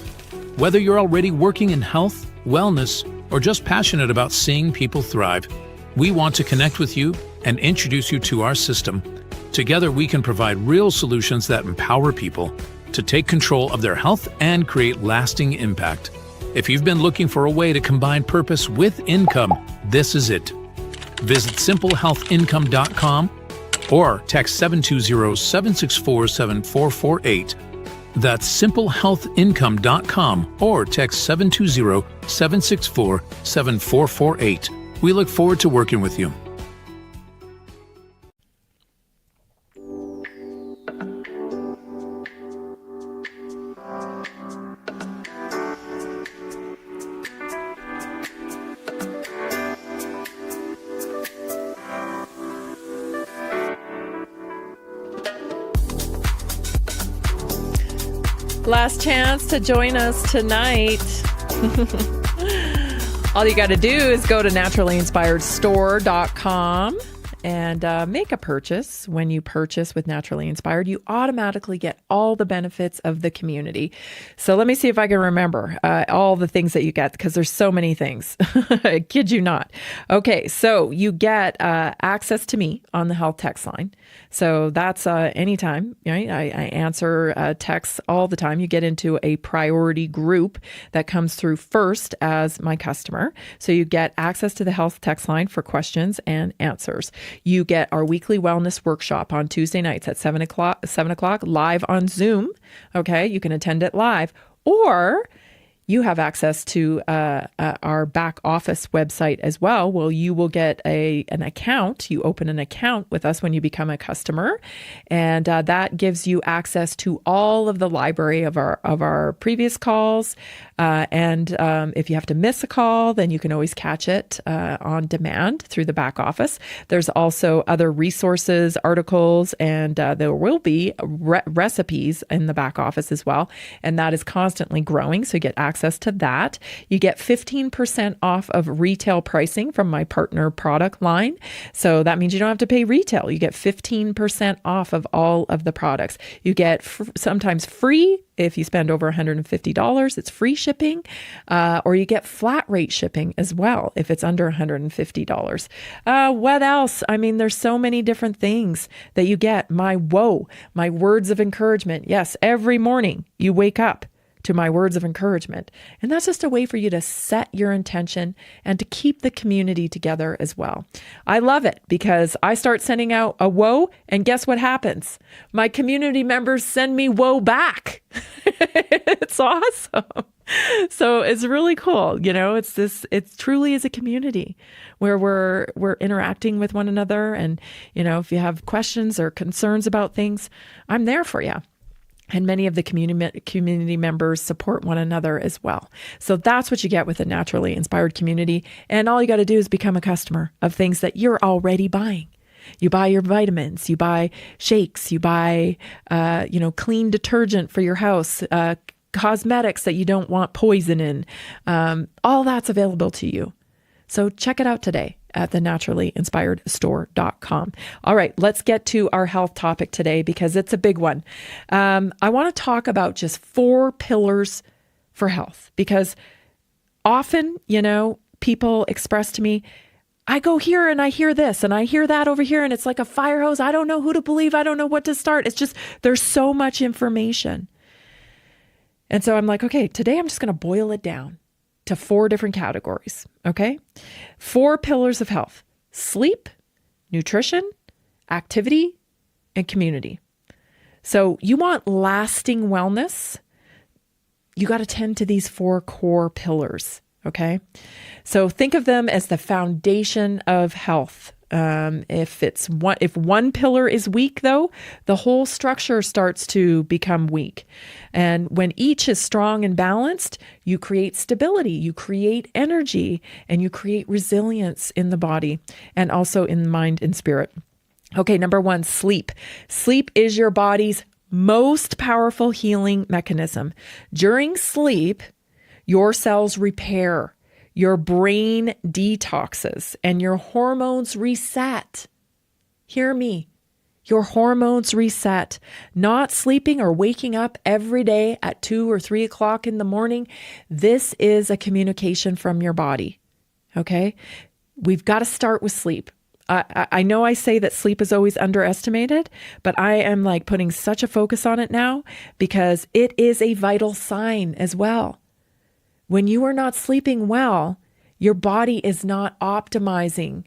Whether you're already working in health, wellness, or just passionate about seeing people thrive, we want to connect with you and introduce you to our system. Together, we can provide real solutions that empower people to take control of their health and create lasting impact. If you've been looking for a way to combine purpose with income, this is it. Visit simplehealthincome.com or text 720-764-7448. That's simplehealthincome.com or text 720-764-7448. We look forward to working with you. Last chance to join us tonight. All you got to do is go to naturallyinspiredstore.com and make a purchase. When you purchase with Naturally Inspired, you automatically get all the benefits of the community. So let me see if I can remember all the things that you get, because there's so many things. I kid you not. Okay, so you get access to me on the health text line. So that's anytime, right? I answer texts all the time. You get into a priority group that comes through first as my customer. So you get access to the health text line for questions and answers. You get our weekly wellness workshop on Tuesday nights at 7 o'clock live on Zoom. Okay, you can attend it live, or you have access to our back office website as well. Well, you will get an account. You open an account with us when you become a customer, and that gives you access to all of the library of our previous calls. And if you have to miss a call, then you can always catch it on demand through the back office. There's also other resources, articles, and there will be recipes in the back office as well. And that is constantly growing. So you get access to that. You get 15% off of retail pricing from my partner product line. So that means you don't have to pay retail. You get 15% off of all of the products. You get sometimes free. If you spend over $150, it's free shipping, or you get flat rate shipping as well if it's under $150. What else? I mean, there's so many different things that you get. My words of encouragement. Yes, every morning you wake up to my words of encouragement. And that's just a way for you to set your intention and to keep the community together as well. I love it because I start sending out a whoa, and guess what happens? My community members send me whoa back. It's awesome. So it's really cool. You know, it truly is a community where we're interacting with one another. And, you know, if you have questions or concerns about things, I'm there for you. And many of the community members support one another as well. So that's what you get with a naturally inspired community. And all you got to do is become a customer of things that you're already buying. You buy your vitamins, you buy shakes, you buy, clean detergent for your house, cosmetics that you don't want poison in. All that's available to you. So check it out today at thenaturallyinspiredstore.com. All right, let's get to our health topic today because it's a big one. I want to talk about just 4 pillars for health because often, people express to me, I go here and I hear this and I hear that over here and it's like a fire hose. I don't know who to believe. I don't know what to start. It's just, there's so much information. And so I'm like, okay, today I'm just going to boil it down to 4 different categories, okay? 4 pillars of health: sleep, nutrition, activity, and community. So you want lasting wellness, you got to tend to these 4 core pillars, okay? So think of them as the foundation of health. If one pillar is weak, though, the whole structure starts to become weak. And when each is strong and balanced, you create stability, you create energy, and you create resilience in the body and also in the mind and spirit. Okay, number 1, sleep. Sleep is your body's most powerful healing mechanism. During sleep, your cells repair. Your brain detoxes and your hormones reset. Hear me. Your hormones reset. Not sleeping or waking up every day at 2 or 3 o'clock in the morning. This is a communication from your body. Okay? We've got to start with sleep. I know I say that sleep is always underestimated, but I am putting such a focus on it now because it is a vital sign as well. When you are not sleeping well, your body is not optimizing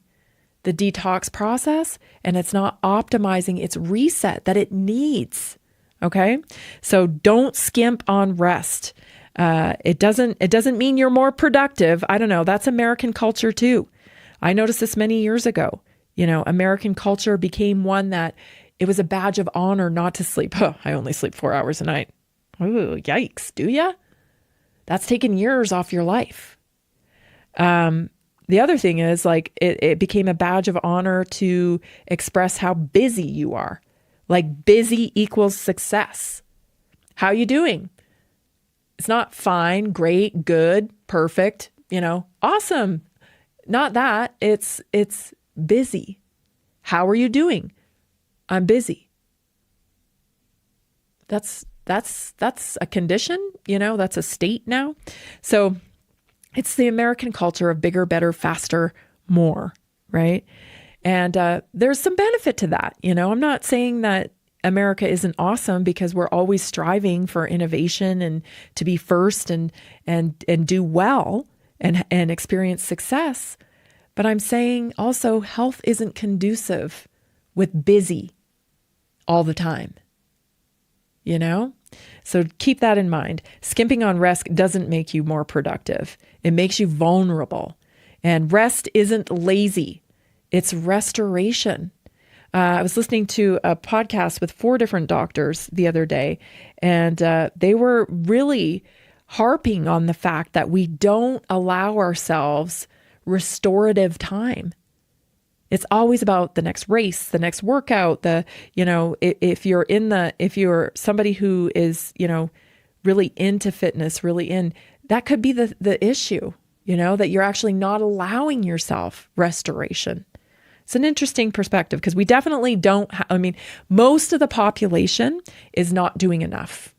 the detox process and it's not optimizing its reset that it needs. Okay? So don't skimp on rest. It doesn't mean you're more productive. I don't know. That's American culture too. I noticed this many years ago. American culture became one that it was a badge of honor not to sleep. Oh, I only sleep 4 hours a night. Ooh, yikes. Do ya? That's taken years off your life. The other thing is it became a badge of honor to express how busy you are. Busy equals success. How you doing? It's not fine, great, good, perfect, awesome. Not that. It's busy. How are you doing? I'm busy. That's a condition, that's a state now. So it's the American culture of bigger, better, faster, more, right? And there's some benefit to that. I'm not saying that America isn't awesome, because we're always striving for innovation and to be first and do well and experience success. But I'm saying also health isn't conducive with busy all the time. So keep that in mind. Skimping on rest doesn't make you more productive. It makes you vulnerable. And rest isn't lazy. It's restoration. I was listening to a podcast with 4 different doctors the other day, and they were really harping on the fact that we don't allow ourselves restorative time. It's always about the next race, the next workout, if you're somebody who is, really into fitness, that could be the issue, that you're actually not allowing yourself restoration. It's an interesting perspective, because we definitely don't, most of the population is not doing enough.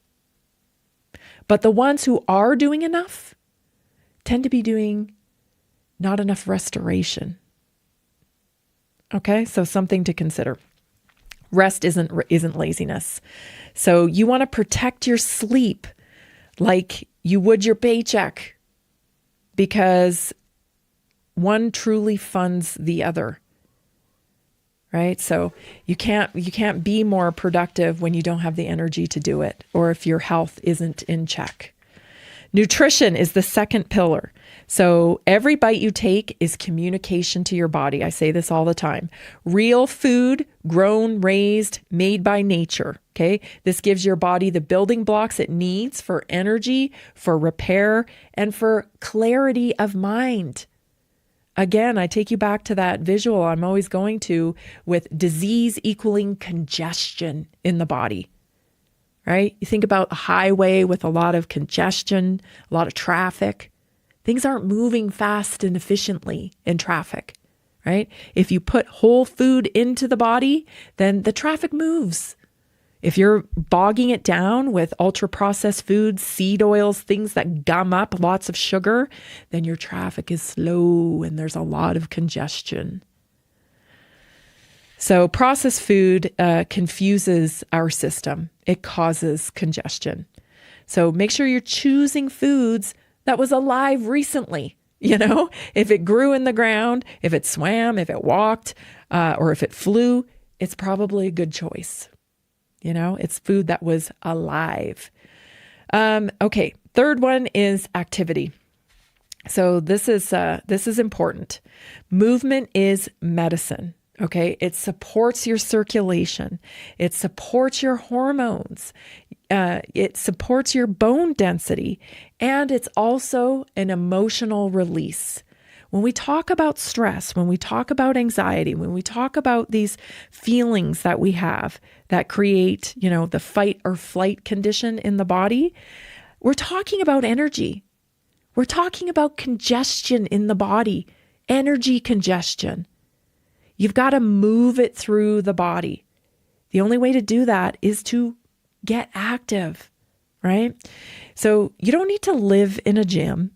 But the ones who are doing enough tend to be doing not enough restoration. Okay, so something to consider. Rest isn't laziness. So you want to protect your sleep like you would your paycheck, because one truly funds the other. Right? So you can't be more productive when you don't have the energy to do it, or if your health isn't in check. Nutrition is the second pillar. So every bite you take is communication to your body. I say this all the time. Real food, grown, raised, made by nature. Okay. This gives your body the building blocks it needs for energy, for repair, and for clarity of mind. Again, I take you back to that visual I'm always going to with disease equaling congestion in the body, right? You think about a highway with a lot of congestion, a lot of traffic. Things aren't moving fast and efficiently in traffic, right? If you put whole food into the body, then the traffic moves. If you're bogging it down with ultra-processed foods, seed oils, things that gum up, lots of sugar, then your traffic is slow and there's a lot of congestion. So processed food confuses our system. It causes congestion. So make sure you're choosing foods that was alive recently. If it grew in the ground, if it swam, if it walked, or if it flew, it's probably a good choice. It's food that was alive. Okay. Third one is activity. So this is important. Movement is medicine. Okay. It supports your circulation. It supports your hormones. It supports your bone density. And it's also an emotional release. When we talk about stress, when we talk about anxiety, when we talk about these feelings that we have that create, the fight or flight condition in the body, we're talking about energy. We're talking about congestion in the body, energy congestion. You've got to move it through the body. The only way to do that is to get active, right? So you don't need to live in a gym.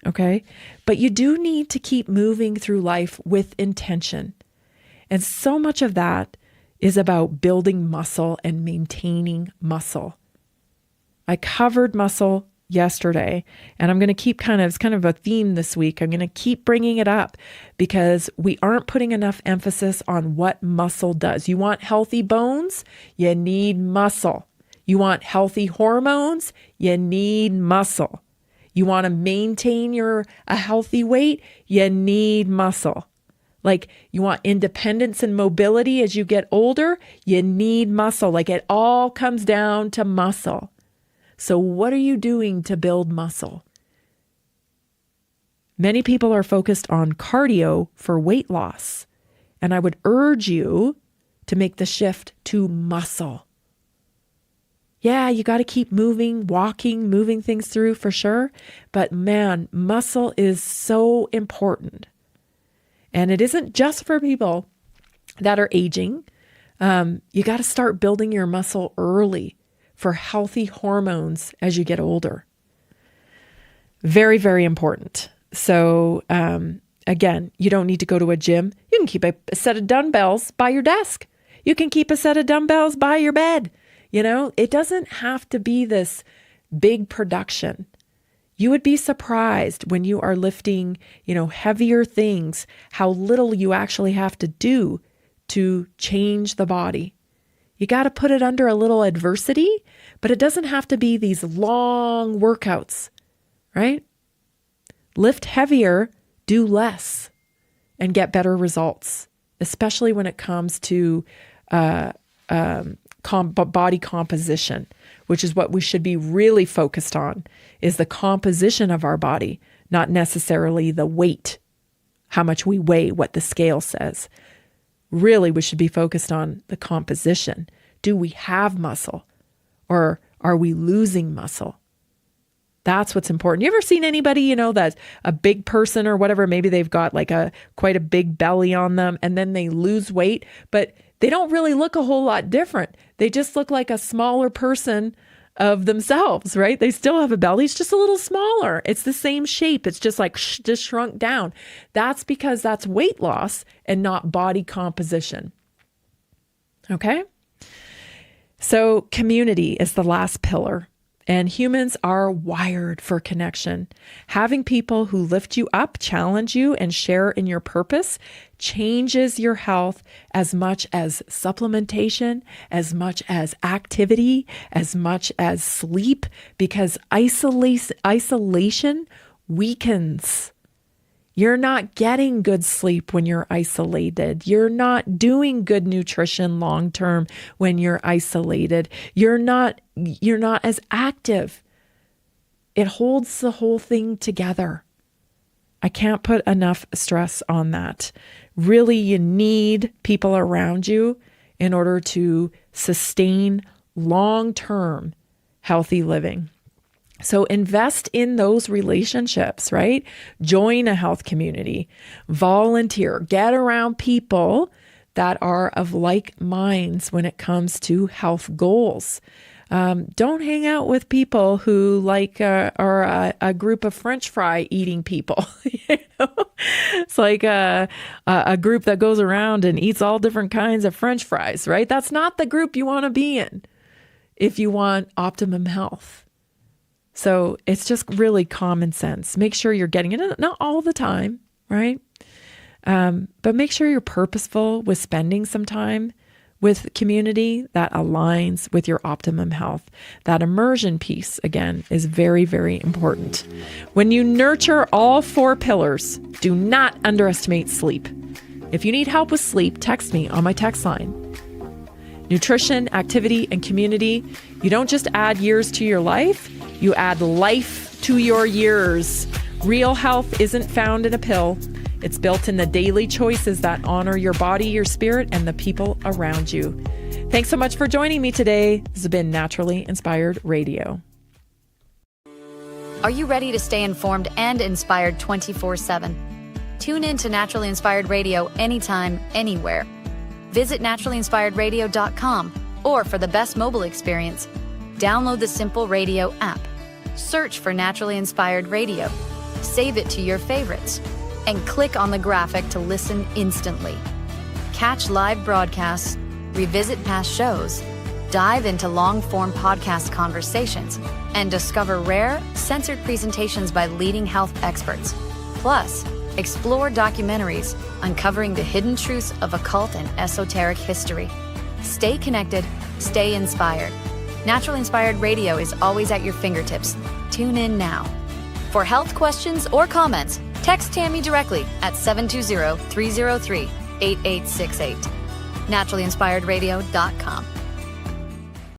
Okay. But you do need to keep moving through life with intention. And so much of that is about building muscle and maintaining muscle. I covered muscle yesterday, and I'm going to keep it's kind of a theme this week. I'm going to keep bringing it up because we aren't putting enough emphasis on what muscle does. You want healthy bones? You need muscle. You want healthy hormones? You need muscle. You want to maintain a healthy weight? You need muscle. Like you want independence and mobility as you get older? You need muscle. Like it all comes down to muscle. So what are you doing to build muscle? Many people are focused on cardio for weight loss. And I would urge you to make the shift to muscle. Yeah, you got to keep moving, walking, moving things through for sure. But man, muscle is so important. And it isn't just for people that are aging. You got to start building your muscle early for healthy hormones as you get older. Very, very important. So again, you don't need to go to a gym. You can keep a set of dumbbells by your desk. You can keep a set of dumbbells by your bed. You know, it doesn't have to be this big production. You would be surprised when you are lifting, heavier things, how little you actually have to do to change the body. You got to put it under a little adversity, but it doesn't have to be these long workouts, right? Lift heavier, do less, and get better results, especially when it comes to body composition, which is what we should be really focused on, is the composition of our body, not necessarily the weight, how much we weigh, what the scale says. Really, we should be focused on the composition. Do we have muscle, or are we losing muscle? That's what's important. You ever seen anybody, that's a big person or whatever, maybe they've got like quite a big belly on them, and then they lose weight, but they don't really look a whole lot different. They just look like a smaller person of themselves, right? They still have a belly. It's just a little smaller. It's the same shape. It's just like just shrunk down. That's because that's weight loss and not body composition. Okay? So community is the last pillar. And humans are wired for connection. Having people who lift you up, challenge you, and share in your purpose changes your health as much as supplementation, as much as activity, as much as sleep, because isolation weakens. You're not getting good sleep when you're isolated. You're not doing good nutrition long-term when you're isolated. You're not as active. It holds the whole thing together. I can't put enough stress on that. Really, you need people around you in order to sustain long-term healthy living. So invest in those relationships, right? Join a health community, volunteer, get around people that are of like minds when it comes to health goals. Don't hang out with people who are a group of French fry eating people. It's like a group that goes around and eats all different kinds of French fries, right? That's not the group you want to be in if you want optimum health. So it's just really common sense. Make sure you're getting it, not all the time, right? But make sure you're purposeful with spending some time with community that aligns with your optimum health. That immersion piece, again, is very, very important. When you nurture all 4 pillars, do not underestimate sleep. If you need help with sleep, text me on my text line. Nutrition, activity, and community, you don't just add years to your life, you add life to your years. Real health isn't found in a pill. It's built in the daily choices that honor your body, your spirit, and the people around you. Thanks so much for joining me today. This has been Naturally Inspired Radio. Are you ready to stay informed and inspired 24/7? Tune in to Naturally Inspired Radio anytime, anywhere. Visit naturallyinspiredradio.com, or for the best mobile experience, download the Simple Radio app. Search for Naturally Inspired Radio. Save it to your favorites, and click on the graphic to listen instantly. Catch live broadcasts, revisit past shows, dive into long-form podcast conversations, and discover rare, censored presentations by leading health experts. Plus, explore documentaries uncovering the hidden truths of occult and esoteric history. Stay connected, stay inspired. Naturally Inspired Radio is always at your fingertips. Tune in now. For health questions or comments, text Tammy directly at 720-303-8868. naturallyinspiredradio.com.